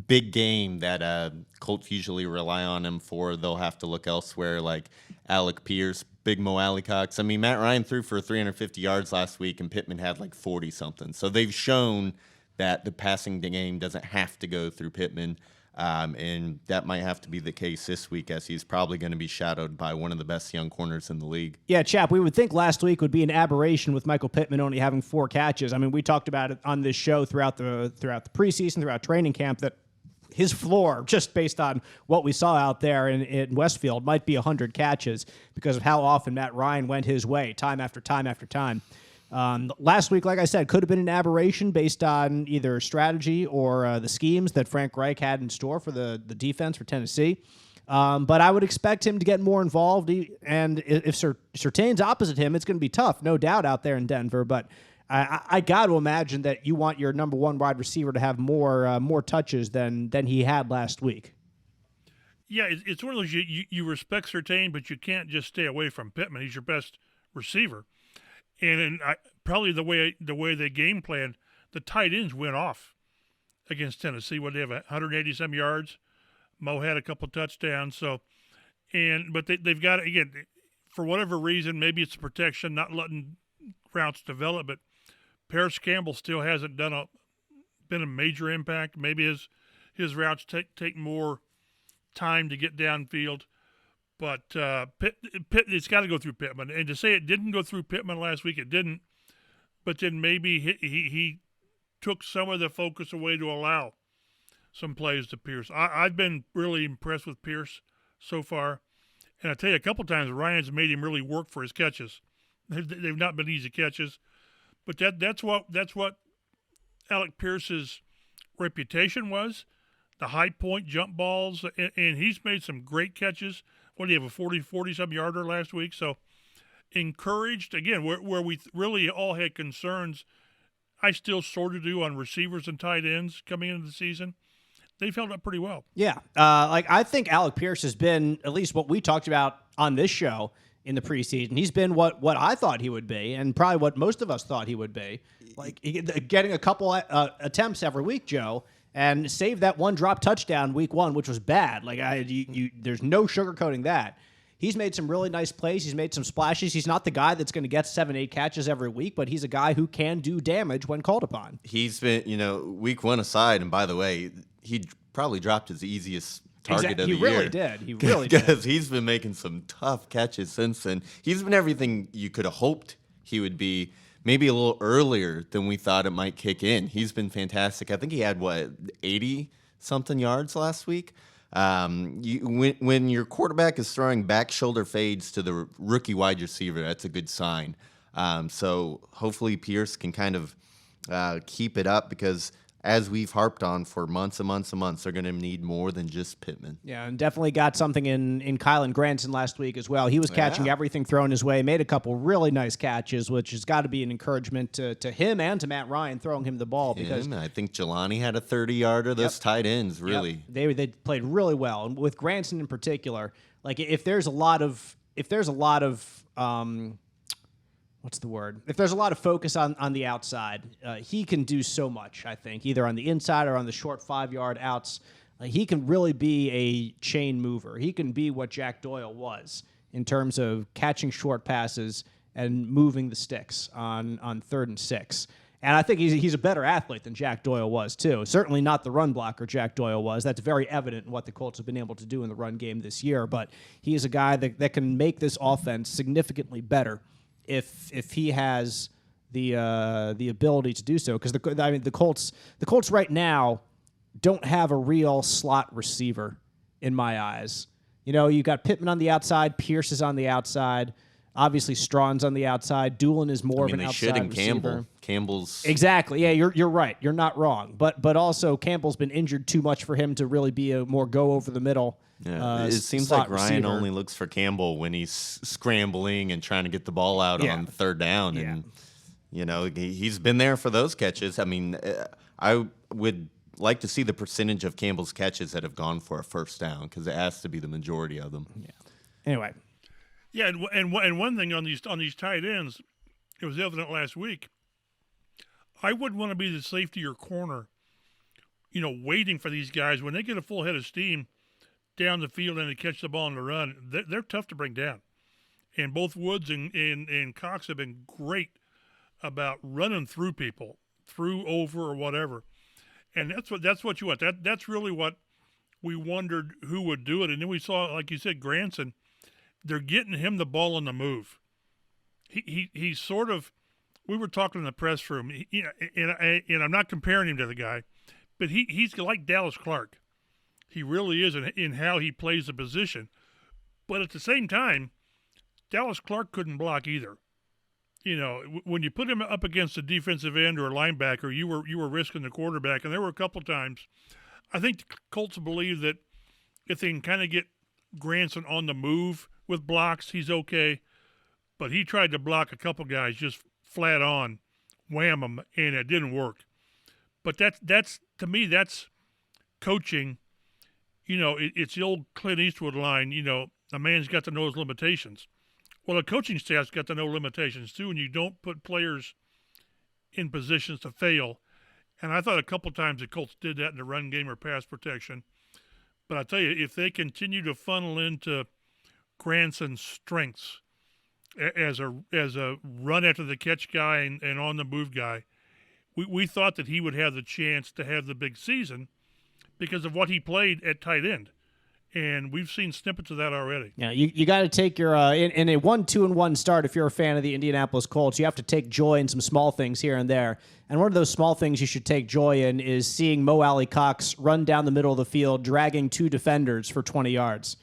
big game that Colts usually rely on him for. They'll have to look elsewhere, like Alec Pierce, Big Mo Alley-Cox. I mean, Matt Ryan threw for 350 yards last week, and Pittman had like 40-something. So they've shown that the passing game doesn't have to go through Pittman, and that might have to be the case this week, as he's probably going to be shadowed by one of the best young corners in the league. Yeah, Chap, we would think last week would be an aberration with Michael Pittman only having 4 catches. I mean, we talked about it on this show throughout the preseason, throughout training camp, that his floor, just based on what we saw out there in Westfield, might be 100 catches because of how often Matt Ryan went his way, time after time after time. Last week, like I said, could have been an aberration based on either strategy or the schemes that Frank Reich had in store for the defense for Tennessee. But I would expect him to get more involved. And if Surtain's opposite him, it's going to be tough, no doubt, out there in Denver. But I got to imagine that you want your number 1 wide receiver to have more touches than he had last week. Yeah, it's one of those you respect Surtain, but you can't just stay away from Pittman. He's your best receiver, and probably the way they game planned, the tight ends went off against Tennessee. They have 180-some yards. Mo had a couple touchdowns. But they've got, again, for whatever reason, maybe it's protection, not letting routes develop, but Paris Campbell still hasn't been a major impact. Maybe his routes take more time to get downfield, but it's got to go through Pittman. And to say it didn't go through Pittman last week, it didn't. But then maybe he took some of the focus away to allow some plays to Pierce. I've been really impressed with Pierce so far, and I tell you, a couple times Ryan's made him really work for his catches. They've not been easy catches. But that's what Alec Pierce's reputation was, the high point jump balls, and he's made some great catches. What do you have, a 40-some yarder last week? So encouraged, again, where we really all had concerns, I still sort of do on receivers and tight ends coming into the season. They've held up pretty well. Yeah. I think Alec Pierce has been, at least what we talked about on this show in the preseason, he's been what I thought he would be, and probably what most of us thought he would be. Like getting a couple attempts every week, Joe, and save that one drop touchdown week 1, which was bad. Like there's no sugarcoating that. He's made some really nice plays. He's made some splashes. He's not the guy that's going to get 7-8 catches every week, but he's a guy who can do damage when called upon. He's been, week 1 aside, and by the way, he probably dropped his easiest target of the year. He really did. He really did. Because he's been making some tough catches since then. He's been everything you could have hoped he would be, maybe a little earlier than we thought it might kick in. He's been fantastic. I think he had, 80-something yards last week? When your quarterback is throwing back shoulder fades to the rookie wide receiver, that's a good sign. So hopefully Pierce can kind of keep it up, because as we've harped on for months and months and months, they're going to need more than just Pittman. Yeah, and definitely got something in Kylan Granson last week as well. He was catching everything thrown his way, made a couple really nice catches, which has got to be an encouragement to him and to Matt Ryan throwing him the ball. Because I think Jelani had a 30-yarder. Those tight ends, really. Yep. They played really well. And with Granson in particular, like if there's a lot of what's the word? If there's a lot of focus on the outside, he can do so much, I think, either on the inside or on the short 5-yard outs. He can really be a chain mover. He can be what Jack Doyle was in terms of catching short passes and moving the sticks on 3rd and 6. And I think he's a better athlete than Jack Doyle was, too. Certainly not the run blocker Jack Doyle was. That's very evident in what the Colts have been able to do in the run game this year. But he is a guy that can make this offense significantly better if he has the ability to do so. Because the Colts right now don't have a real slot receiver in my eyes. You got Pittman on the outside, Pierce is on the outside. Obviously, Strawn's on the outside. Doolin is more of an outside receiver. Campbell's exactly. Yeah, you're right. You're not wrong. But also Campbell's been injured too much for him to really be a more go over the middle. Yeah, it seems like Ryan receiver. only looks for Campbell when he's scrambling and trying to get the ball out on 3rd down. And he's been there for those catches. I mean, I would like to see the percentage of Campbell's catches that have gone for a 1st down, because it has to be the majority of them. Yeah. Anyway. Yeah, and one thing on these tight ends, it was evident last week. I wouldn't want to be the safety or corner, waiting for these guys when they get a full head of steam down the field and they catch the ball on the run. They're tough to bring down, and both Woods and Cox have been great about running through people, through, over, or whatever. And that's what you want. That's really what we wondered who would do it, and then we saw, like you said, Granson. They're getting him the ball on the move. He's sort of, we were talking in the press room, and I'm not comparing him to the guy, but he's like Dallas Clark. He really is in how he plays the position. But at the same time, Dallas Clark couldn't block either. When you put him up against a defensive end or a linebacker, you were risking the quarterback. And there were a couple times, I think the Colts believe that if they can kind of get Granson on the move with blocks, he's okay. But he tried to block a couple guys just flat on, wham them, and it didn't work. But that's to me, that's coaching. It's the old Clint Eastwood line, a man's got to know his limitations. Well, a coaching staff's got to know limitations too, and you don't put players in positions to fail. And I thought a couple times the Colts did that in the run game or pass protection. But I tell you, if they continue to funnel into Granson's strengths as a run after the catch guy and on the move guy, we thought that he would have the chance to have the big season because of what he played at tight end. And we've seen snippets of that already. Yeah, you got to take your in a 1-2-1 start. If you're a fan of the Indianapolis Colts, you have to take joy in some small things here and there. And one of those small things you should take joy in is seeing Mo Alley Cox run down the middle of the field, dragging 2 defenders for 20 yards.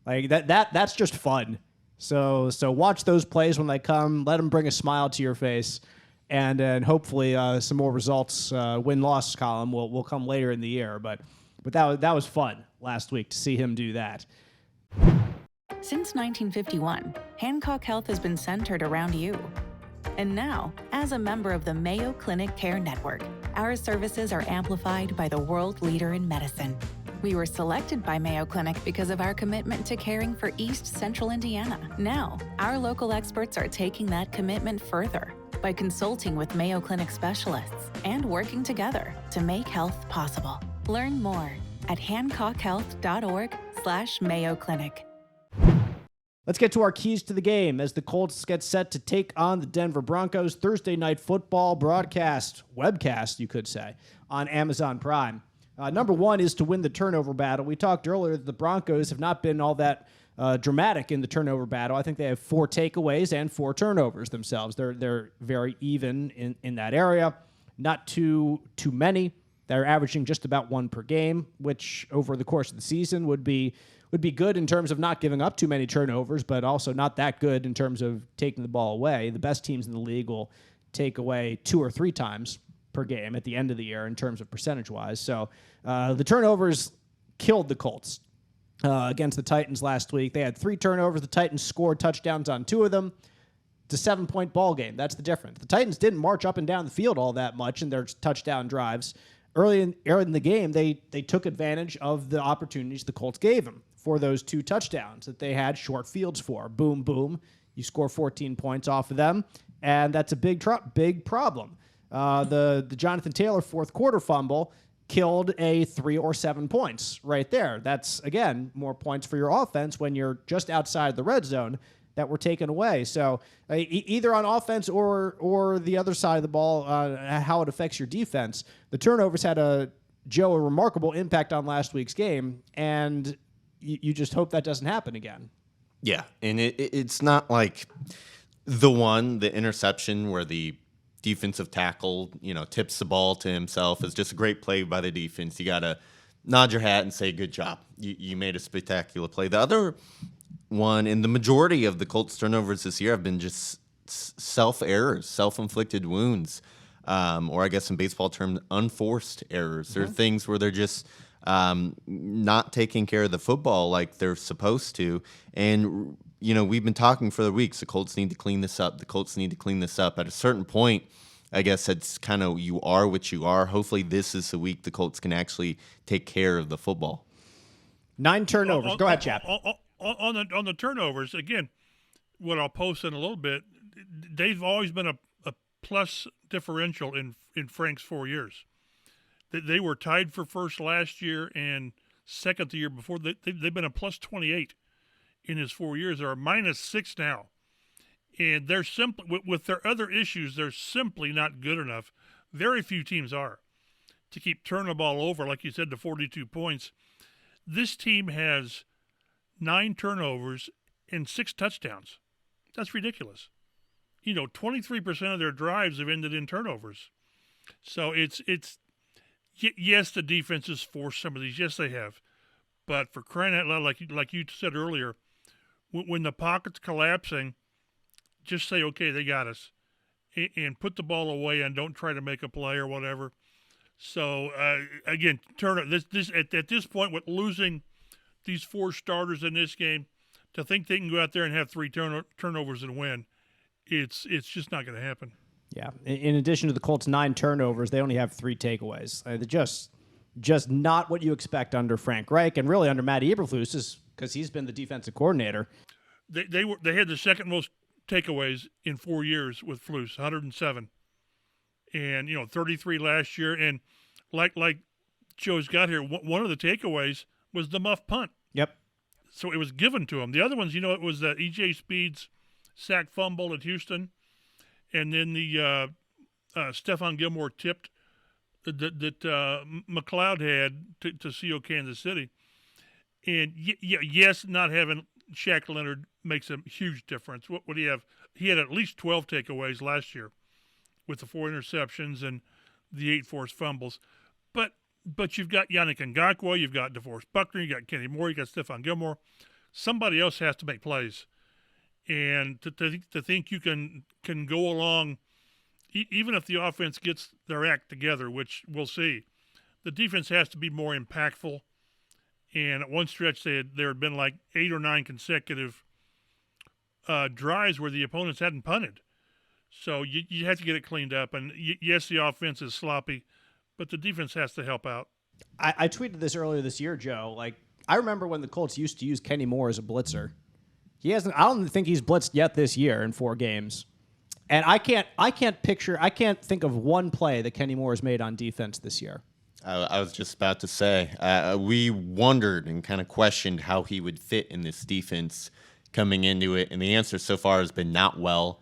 Like that's just fun. So watch those plays when they come. Let them bring a smile to your face. and hopefully some more results. Win-loss column will come later in the year, but that was fun last week to see him do that. Since 1951, Hancock Health has been centered around you. And now, as a member of the Mayo Clinic Care Network, our services are amplified by the world leader in medicine. We were selected by Mayo Clinic because of our commitment to caring for East Central Indiana. Now, our local experts are taking that commitment further by consulting with Mayo Clinic specialists and working together to make health possible. Learn more at hancockhealth.org/Mayo Clinic. Let's get to our keys to the game as the Colts get set to take on the Denver Broncos. Thursday night football webcast, you could say, on Amazon Prime. Number one is to win the turnover battle. We talked earlier that the Broncos have not been all that dramatic in the turnover battle. I think they have 4 takeaways and 4 turnovers themselves. They're very even in that area. Not too many. They're averaging just about 1 per game, which over the course of the season would be good in terms of not giving up too many turnovers, but also not that good in terms of taking the ball away. The best teams in the league will take away 2 or 3 times per game at the end of the year in terms of percentage-wise. So the turnovers killed the Colts against the Titans last week. They had 3 turnovers. The Titans scored touchdowns on 2 of them. It's a 7-point ball game. That's the difference. The Titans didn't march up and down the field all that much in their touchdown drives. Early in the game, they took advantage of the opportunities the Colts gave them for those 2 touchdowns that they had short fields for. Boom, boom. You score 14 points off of them, and that's a big problem. The Jonathan Taylor fourth quarter fumble killed a 3 or 7 points right there. That's, again, more points for your offense when you're just outside the red zone that were taken away. So either on offense or the other side of the ball, how it affects your defense, the turnovers had a remarkable impact on last week's game, and you just hope that doesn't happen again. Yeah, and it's not like the interception where the defensive tackle, tips the ball to himself. Is just a great play by the defense. You got to nod your hat and say, good job. You made a spectacular play. The other one, and the majority of the Colts turnovers this year have been just self-errors, self-inflicted wounds, or I guess in baseball terms, unforced errors. Mm-hmm. There are things where they're just not taking care of the football like they're supposed to. And, we've been talking for the weeks. The Colts need to clean this up. The Colts need to clean this up. At a certain point, I guess it's kind of you are what you are. Hopefully this is the week the Colts can actually take care of the football. 9 turnovers. Go ahead, Chap. On the turnovers, again, what I'll post in a little bit, they've always been a plus differential in Frank's 4 years. They were tied for first last year and second the year before. They've been a plus 28 in his 4 years. They're a minus 6 now. And they're simply, with their other issues, they're simply not good enough. Very few teams are to keep turning the ball over, like you said, to 42 points. This team has 9 turnovers and 6 touchdowns. That's ridiculous. 23% of their drives have ended in turnovers. So yes, the defense has forced some of these. Yes, they have. But for crying out loud, like you said earlier, when the pocket's collapsing, just say, okay, they got us, and put the ball away and don't try to make a play or whatever. So, again, at this point, with losing these 4 starters in this game, to think they can go out there and have 3 turnovers and win, it's just not going to happen. Yeah. In addition to the Colts' 9 turnovers, they only have 3 takeaways. They're just not what you expect under Frank Reich and really under Matt Eberflus, because he's been the defensive coordinator. They had the second most takeaways in 4 years with Flus, 107, and 33 last year. And like Joe's got here, one of the takeaways was the muff punt. Yep. So it was given to him. The other ones, it was E.J. Speed's sack fumble at Houston, and then the Stephon Gilmore tipped that McLeod had to CO Kansas City. And yes, not having Shaq Leonard makes a huge difference. What do you have? He had at least 12 takeaways last year with the 4 interceptions and the 8 forced fumbles. But you've got Yannick Ngakoue, you've got DeForest Buckner, you got Kenny Moore, you got Stephon Gilmore. Somebody else has to make plays. And to think you can go along, even if the offense gets their act together, which we'll see, the defense has to be more impactful. And at one stretch, there had been like 8 or 9 consecutive drives where the opponents hadn't punted. So you have to get it cleaned up. And yes, the offense is sloppy, but the defense has to help out. I tweeted this earlier this year, Joe. Like, I remember when the Colts used to use Kenny Moore as a blitzer. He hasn't. I don't think he's blitzed yet this year in 4 games. And I can't think of one play that Kenny Moore has made on defense this year. I was just about to say, we wondered and kind of questioned how he would fit in this defense coming into it, and the answer so far has been not well.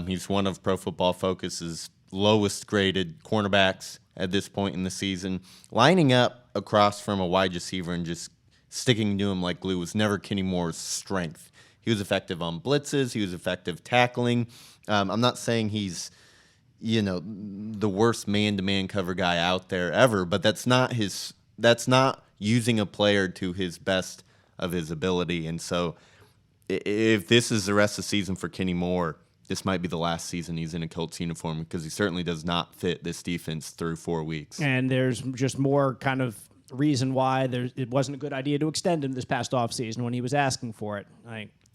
He's one of Pro Football Focus's lowest graded cornerbacks at this point in the season. Lining up across from a wide receiver and just sticking to him like glue was never Kenny Moore's strength. He was effective on blitzes. He was effective tackling. I'm not saying he's the worst man-to-man cover guy out there ever, but that's not using a player to his best of his ability. And so if this is the rest of the season for Kenny Moore, this might be the last season he's in a Colts uniform, because he certainly does not fit this defense through 4 weeks. And there's just more kind of reason why it wasn't a good idea to extend him this past offseason when he was asking for it.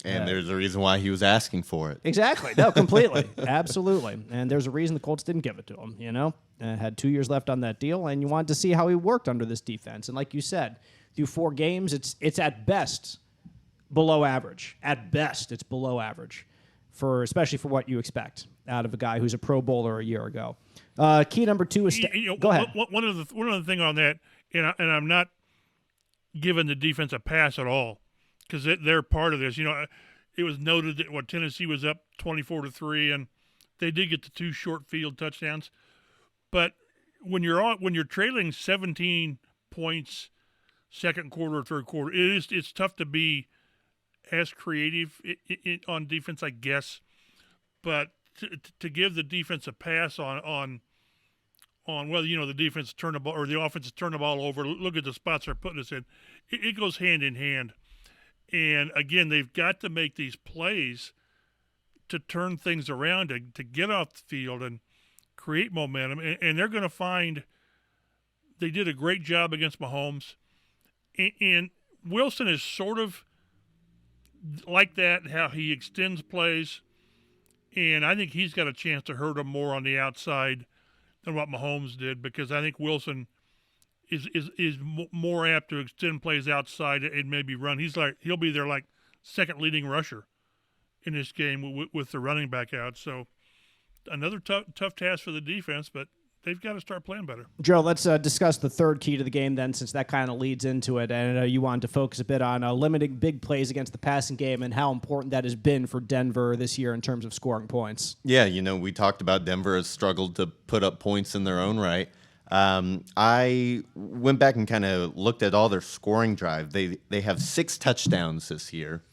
There's a reason why he was asking for it. Exactly. No, completely. Absolutely. And there's a reason the Colts didn't give it to him, Had 2 years left on that deal, and you wanted to see how he worked under this defense. And like you said, through 4 games, it's at best below average. At best, it's below average, especially for what you expect out of a guy who's a Pro Bowler a year ago. Key number 2 is go ahead. One of the thing on that, and I'm not giving the defense a pass at all, because they're part of this. It was noted that Tennessee was up 24-3, and they did get the 2 short field touchdowns. But when you're trailing 17 points, second quarter, third quarter, it's tough to be as creative on defense, I guess. But to give the defense a pass on whether the defense turn the ball or the offense turn the ball over, look at the spots they're putting us in. It goes hand in hand. And, again, they've got to make these plays to turn things around, to get off the field and create momentum. And they're going to find they did a great job against Mahomes. And Wilson is sort of like that, how he extends plays. And I think he's got a chance to hurt him more on the outside than what Mahomes did, because I think Wilson is more apt to extend plays outside and maybe run. He'll be their second leading rusher in this game with the running back out. So another tough task for the defense, but they've got to start playing better. Joe, let's discuss the third key to the game then, since that kind of leads into it. And you wanted to focus a bit on limiting big plays against the passing game and how important that has been for Denver this year in terms of scoring points. Yeah, we talked about Denver has struggled to put up points in their own right. I went back and kind of looked at all their scoring drive. They have 6 touchdowns this year.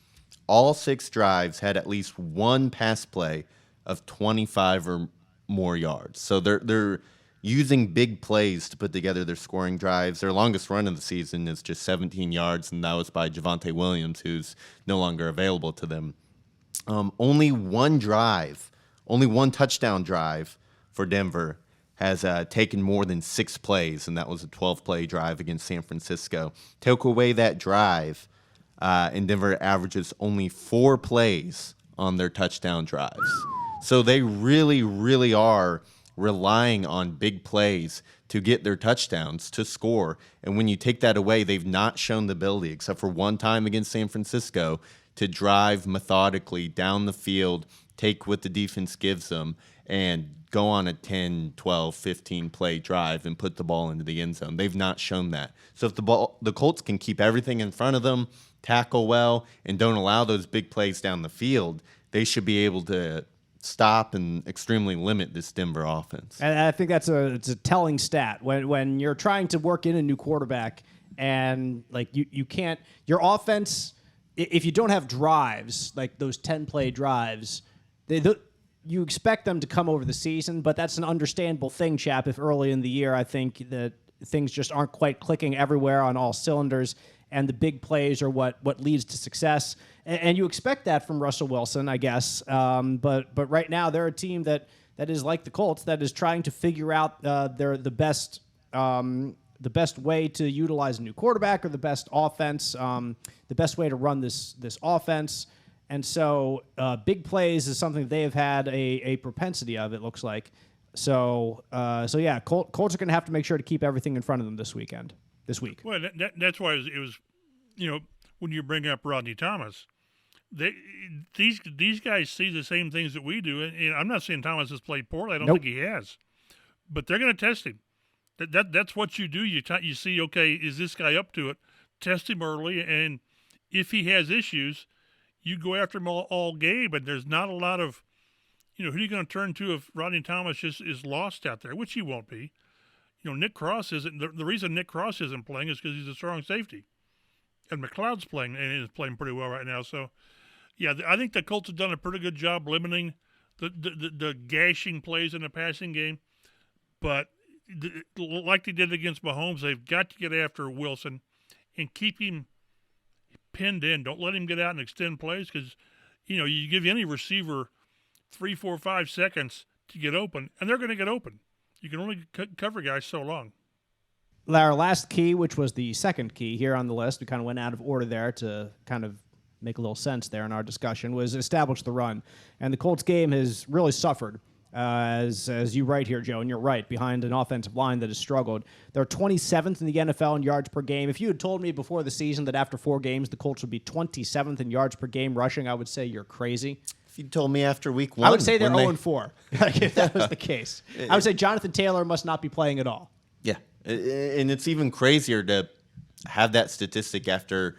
All 6 drives had at least one pass play of 25 or more yards. So they're using big plays to put together their scoring drives. Their longest run of the season is just 17 yards, and that was by Javonte Williams, who's no longer available to them. Only one touchdown drive for Denver has taken more than 6 plays, and that was a 12-play drive against San Francisco. Take away that drive, and Denver averages only 4 plays on their touchdown drives. So they really, really are relying on big plays to get their touchdowns, to score. And when you take that away, they've not shown the ability, except for one time against San Francisco, to drive methodically down the field, take what the defense gives them, and go on a 10, 12, 15-play drive and put the ball into the end zone. They've not shown that. So if the Colts can keep everything in front of them, tackle well, and don't allow those big plays down the field, they should be able to stop and extremely limit this Denver offense. And I think it's a telling stat. When you're trying to work in a new quarterback and you can't – your offense, if you don't have drives, like those 10-play drives, you expect them to come over the season, but that's an understandable thing, Chap, if early in the year I think that things just aren't quite clicking everywhere on all cylinders, and the big plays are what leads to success. And you expect that from Russell Wilson, I guess. But right now they're a team that that is like the Colts, that is trying to figure out the best way to utilize a new quarterback or the best offense, the best way to run this offense. And so big plays is something they have had a propensity of, it looks like. So yeah, Colts are going to have to make sure to keep everything in front of them this week. Well, that's why it was, when you bring up Rodney Thomas, these guys see the same things that we do. And I'm not saying Thomas has played poorly. I don't think he has. But they're going to test him. That's what you do. You see, okay, is this guy up to it? Test him early, and if he has issues, you go after him all game. And there's not a lot of, who are you going to turn to if Rodney Thomas just is lost out there, which he won't be. Nick Cross isn't. The reason Nick Cross isn't playing is because he's a strong safety. And McLeod's playing, and is playing pretty well right now. So, yeah, I think the Colts have done a pretty good job limiting the gashing plays in the passing game. But like they did against Mahomes, they've got to get after Wilson and keep him pinned in. Don't let him get out and extend plays because, you give any receiver 3, 4, 5 seconds to get open, and they're going to get open. You can only cover guys so long. Our last key, which was the second key here on the list, we kind of went out of order there to kind of make a little sense there in our discussion, was establish the run. And the Colts game has really suffered, as you write here, Joe, and you're right, behind an offensive line that has struggled. They're 27th in the NFL in yards per game. If you had told me before the season that after 4 games the Colts would be 27th in yards per game rushing, I would say you're crazy. If you told me after week 1. I would say they're 0-4, if that was the case. I would say Jonathan Taylor must not be playing at all. Yeah, and it's even crazier to have that statistic after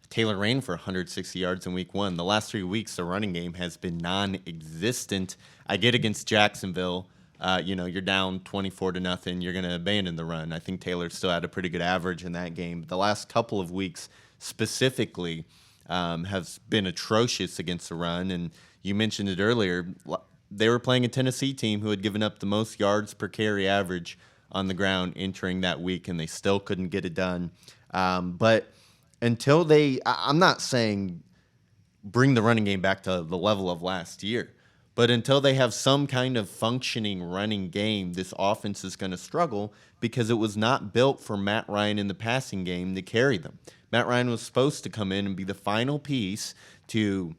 Taylor ran for 160 yards in week 1. The last 3 weeks, the running game has been non-existent. I get against Jacksonville, you're down 24-0. You're going to abandon the run. I think Taylor still had a pretty good average in that game. But the last couple of weeks specifically has been atrocious against the run. And you mentioned it earlier. They were playing a Tennessee team who had given up the most yards per carry average on the ground entering that week, and they still couldn't get it done. But until I'm not saying bring the running game back to the level of last year, but until they have some kind of functioning running game, this offense is going to struggle because it was not built for Matt Ryan in the passing game to carry them. Matt Ryan was supposed to come in and be the final piece to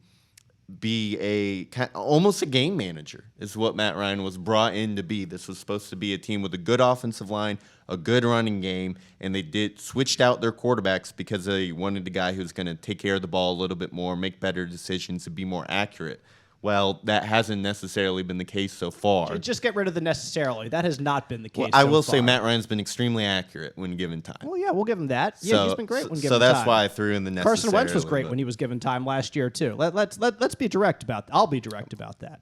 be almost a game manager is what Matt Ryan was brought in to be. This was supposed to be a team with a good offensive line, a good running game, and they switched out their quarterbacks because they wanted a guy who's going to take care of the ball a little bit more, make better decisions, and be more accurate. Well, that hasn't necessarily been the case so far. Just get rid of the necessarily. That has not been the case. I will say Matt Ryan's been extremely accurate when given time. Well, yeah, we'll give him that. Yeah, he's been great when given time. So that's why I threw in the necessarily. Carson Wentz was great when he was given time last year too. Let's be direct about that. I'll be direct about that.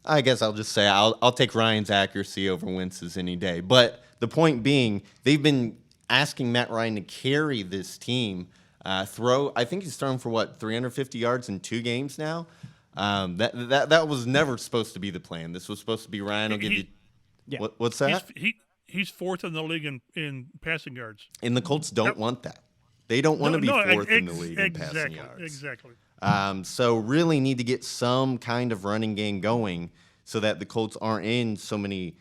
I guess I'll just say I'll take Ryan's accuracy over Wentz's any day. But the point being, they've been asking Matt Ryan to carry this team. I think he's thrown for 350 yards in 2 games now. That was never supposed to be the plan. This was supposed to be Ryan will give you. Yeah. What's that? He's 4th in the league in passing yards. And the Colts don't want that. They don't want to be 4th in the league in passing yards. Exactly. So really need to get some kind of running game going so that the Colts aren't in so many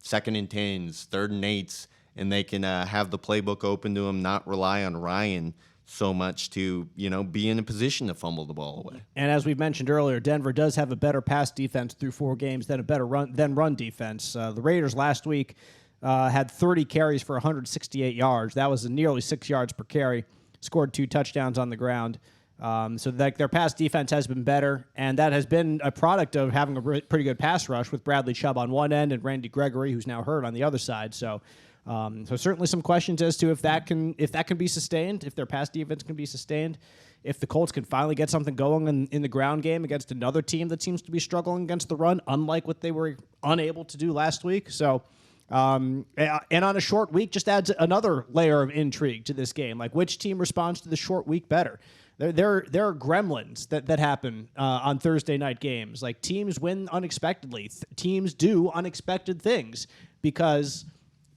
2nd and 10s, 3rd and 8s, and they can have the playbook open to them, not rely on Ryan so much to, be in a position to fumble the ball away. And as we mentioned earlier, Denver does have a better pass defense through 4 games than a better run defense. The Raiders last week had 30 carries for 168 yards. That was nearly 6 yards per carry. Scored 2 touchdowns on the ground. So their pass defense has been better, and that has been a product of having a pretty good pass rush with Bradley Chubb on one end and Randy Gregory, who's now hurt, on the other side. So certainly some questions as to if that can be sustained, if their pass defense can be sustained, if the Colts can finally get something going in the ground game against another team that seems to be struggling against the run, unlike what they were unable to do last week. So, and on a short week just adds another layer of intrigue to this game. Like, which team responds to the short week better? There are gremlins that happen on Thursday night games. Like, teams win unexpectedly. Teams do unexpected things because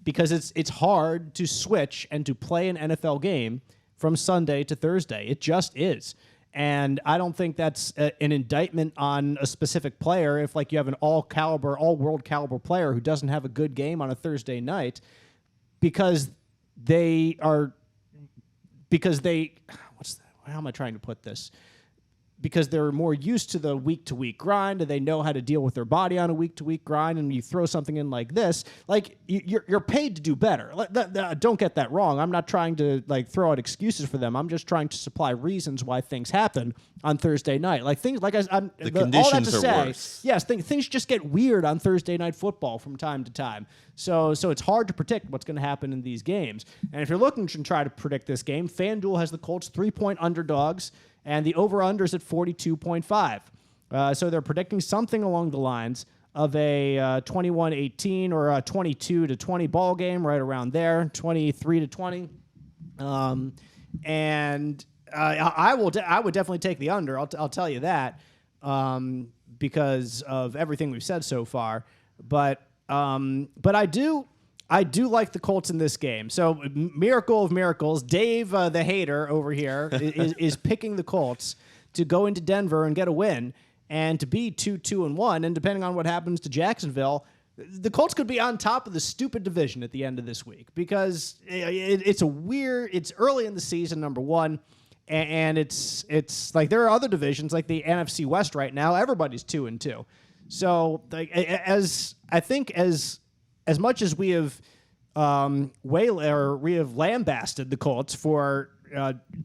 it's hard to switch and to play an NFL game from Sunday to Thursday. It just is. And I don't think that's an indictment on a specific player. If like you have an all world caliber player who doesn't have a good game on a Thursday night because how am I trying to put this? Because they're more used to the week-to-week grind, and they know how to deal with their body on a week-to-week grind, and you throw something in like this, like you're paid to do better. Don't get that wrong. I'm not trying to like throw out excuses for them. I'm just trying to supply reasons why things happen on Thursday night. Like things like the conditions are worse. Yes, things just get weird on Thursday night football from time to time. So it's hard to predict what's going to happen in these games. And if you're looking to try to predict this game, FanDuel has the Colts 3-point underdogs, and the over-under is at 42.5. So they're predicting something along the lines of a 21-18 or a 22-20 ball game, right around there, 23-20. I would definitely take the under. I'll tell you that because of everything we've said so far. But I do like the Colts in this game. So, miracle of miracles, Dave, the hater over here, is picking the Colts to go into Denver and get a win and to be 2-2-1. And depending on what happens to Jacksonville, the Colts could be on top of the stupid division at the end of this week because it's early in the season, number one. And it's like there are other divisions like the NFC West right now. Everybody's 2-2. So, like, as much as we have lambasted the Colts for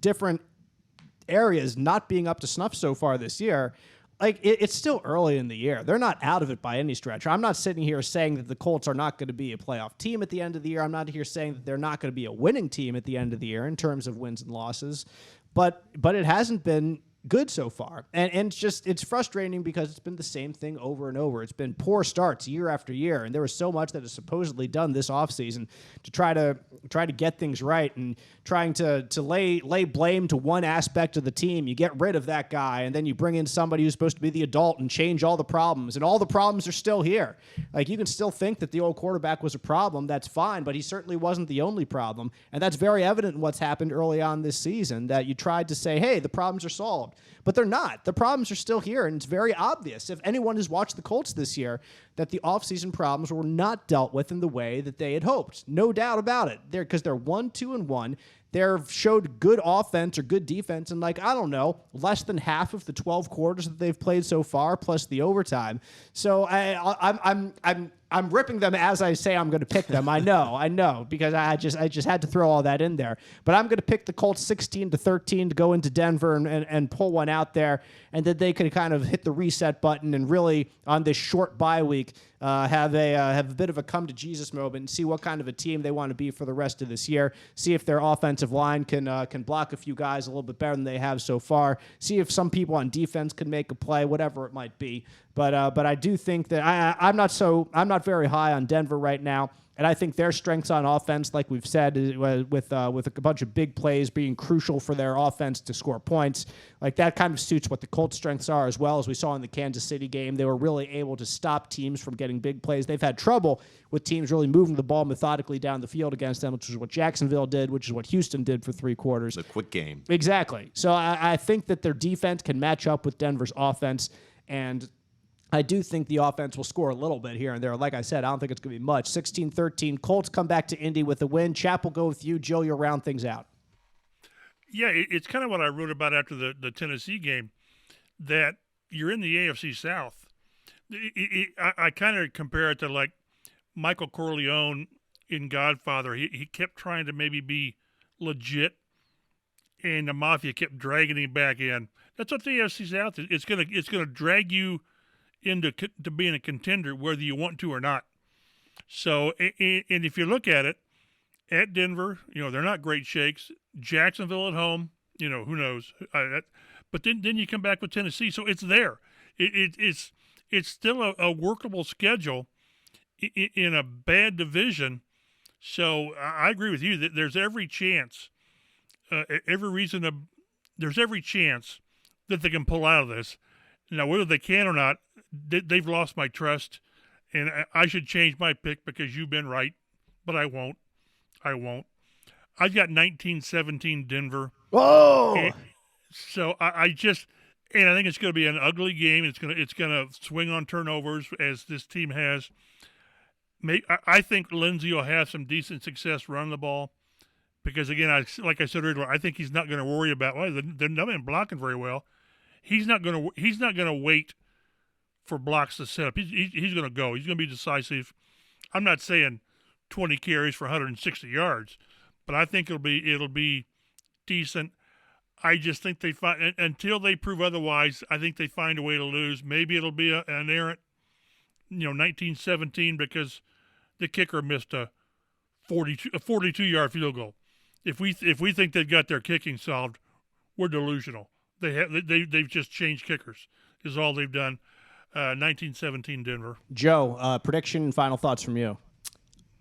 different areas not being up to snuff so far this year, like it's still early in the year. They're not out of it by any stretch. I'm not sitting here saying that the Colts are not going to be a playoff team at the end of the year. I'm not here saying that they're not going to be a winning team at the end of the year in terms of wins and losses. But it hasn't been good so far. And it's frustrating because it's been the same thing over and over. It's been poor starts year after year, and there was so much that is supposedly done this offseason to try to get things right and trying to lay blame to one aspect of the team. You get rid of that guy, and then you bring in somebody who's supposed to be the adult and change all the problems, and all the problems are still here. Like, you can still think that the old quarterback was a problem. That's fine, but he certainly wasn't the only problem, and that's very evident in what's happened early on this season, that you tried to say, hey, the problems are solved. But they're not. The problems are still here, and it's very obvious. If anyone has watched the Colts this year, that the offseason problems were not dealt with in the way that they had hoped. No doubt about it. Because they're 1-2-1. They've showed good offense or good defense in, like, I don't know, less than half of the 12 quarters that they've played so far, plus the overtime. So I'm ripping them as I say I'm going to pick them. I know, because I just had to throw all that in there. But I'm going to pick the Colts 16-13 to go into Denver and pull one out there, and that they could kind of hit the reset button and really, on this short bye week, have a bit of a come to Jesus moment and see what kind of a team they want to be for the rest of this year. See if their offensive line can block a few guys a little bit better than they have so far. See if some people on defense can make a play, whatever it might be. But I do think that I'm not very high on Denver right now. And I think their strengths on offense, like we've said, with a bunch of big plays being crucial for their offense to score points, like that kind of suits what the Colts' strengths are as well. As we saw in the Kansas City game, they were really able to stop teams from getting big plays. They've had trouble with teams really moving the ball methodically down the field against them, which is what Jacksonville did, which is what Houston did for 3 quarters. It's a quick game. Exactly. So I think that their defense can match up with Denver's offense, and I do think the offense will score a little bit here and there. Like I said, I don't think it's going to be much. 16-13, Colts come back to Indy with a win. Chappell, go with you. Joe, you'll round things out. Yeah, it's kind of what I wrote about after the Tennessee game, that you're in the AFC South. I kind of compare it to like Michael Corleone in Godfather. He kept trying to maybe be legit, and the Mafia kept dragging him back in. That's what the AFC South is. It's gonna drag you into to being a contender, whether you want to or not. So, and if you look at it, at Denver, they're not great shakes. Jacksonville at home, who knows? But then you come back with Tennessee, so it's there. It's still a workable schedule in a bad division. So I agree with you that there's every chance, there's every chance that they can pull out of this. Now, whether they can or not, they've lost my trust, and I should change my pick because you've been right, but I won't. I've got 19-17 Denver. Whoa! So I just, and I think it's going to be an ugly game. It's going to swing on turnovers as this team has. I think Lindsey will have some decent success running the ball because, again, like I said earlier, I think he's not going to worry about, well, they're not been blocking very well. He's not going to wait for blocks to set up. He's going to go. He's going to be decisive. I'm not saying 20 carries for 160 yards, but I think it'll be decent. I just think they find, until they prove otherwise, I think they find a way to lose. Maybe it'll be an errant, 1917 because the kicker missed a 42-yard field goal. If we think they've got their kicking solved, we're delusional. They've just changed kickers is all they've done. 1917 Denver. Joe, prediction and final thoughts from you.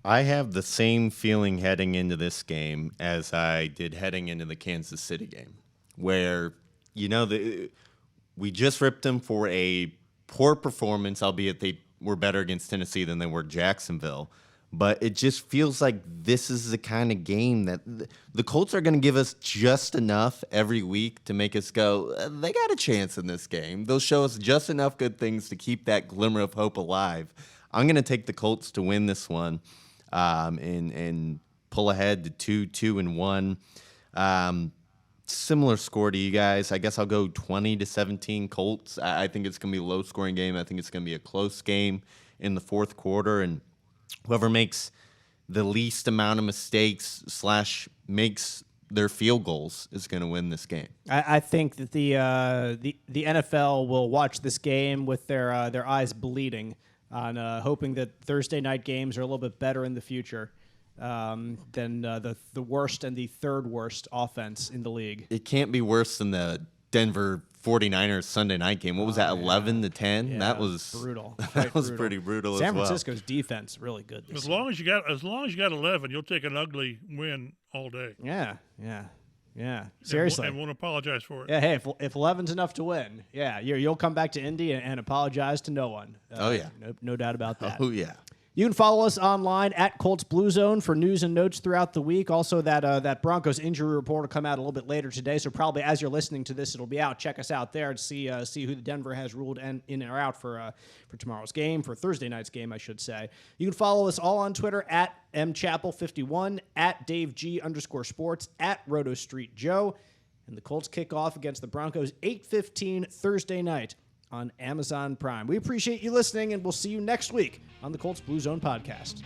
I have the same feeling heading into this game as I did heading into the Kansas City game, where, we just ripped them for a poor performance, albeit they were better against Tennessee than they were Jacksonville. But it just feels like this is the kind of game that the Colts are going to give us just enough every week to make us go, they got a chance in this game. They'll show us just enough good things to keep that glimmer of hope alive. I'm going to take the Colts to win this one and pull ahead to 2-1. Similar score to you guys. I guess I'll go 20-17 Colts. I think it's going to be a low-scoring game. I think it's going to be a close game in the fourth quarter, and whoever makes the least amount of mistakes / makes their field goals is going to win this game. I think that the NFL will watch this game with their eyes bleeding on hoping that Thursday night games are a little bit better in the future than the worst and the third worst offense in the league. It can't be worse than the Denver 49ers Sunday night game. What was that, 11-10? Yeah, that was brutal. That was pretty brutal as well. San Francisco's defense really good this year. As long as you got 11, you'll take an ugly win all day. Yeah. Seriously. And won't apologize for it. Yeah, hey, if 11's enough to win, you'll come back to Indy and apologize to no one. Oh, yeah. No doubt about that. Oh, yeah. You can follow us online at Colts Blue Zone for news and notes throughout the week. Also, that Broncos injury report will come out a little bit later today, so probably as you're listening to this, it'll be out. Check us out there to see who the Denver has ruled in or out for tomorrow's game, for Thursday night's game, I should say. You can follow us all on Twitter at mchappell51, at DaveG_sports, at RotoStreetJoe. And the Colts kick off against the Broncos 8:15 Thursday night on Amazon Prime. We appreciate you listening, and we'll see you next week on the Colts Blue Zone podcast.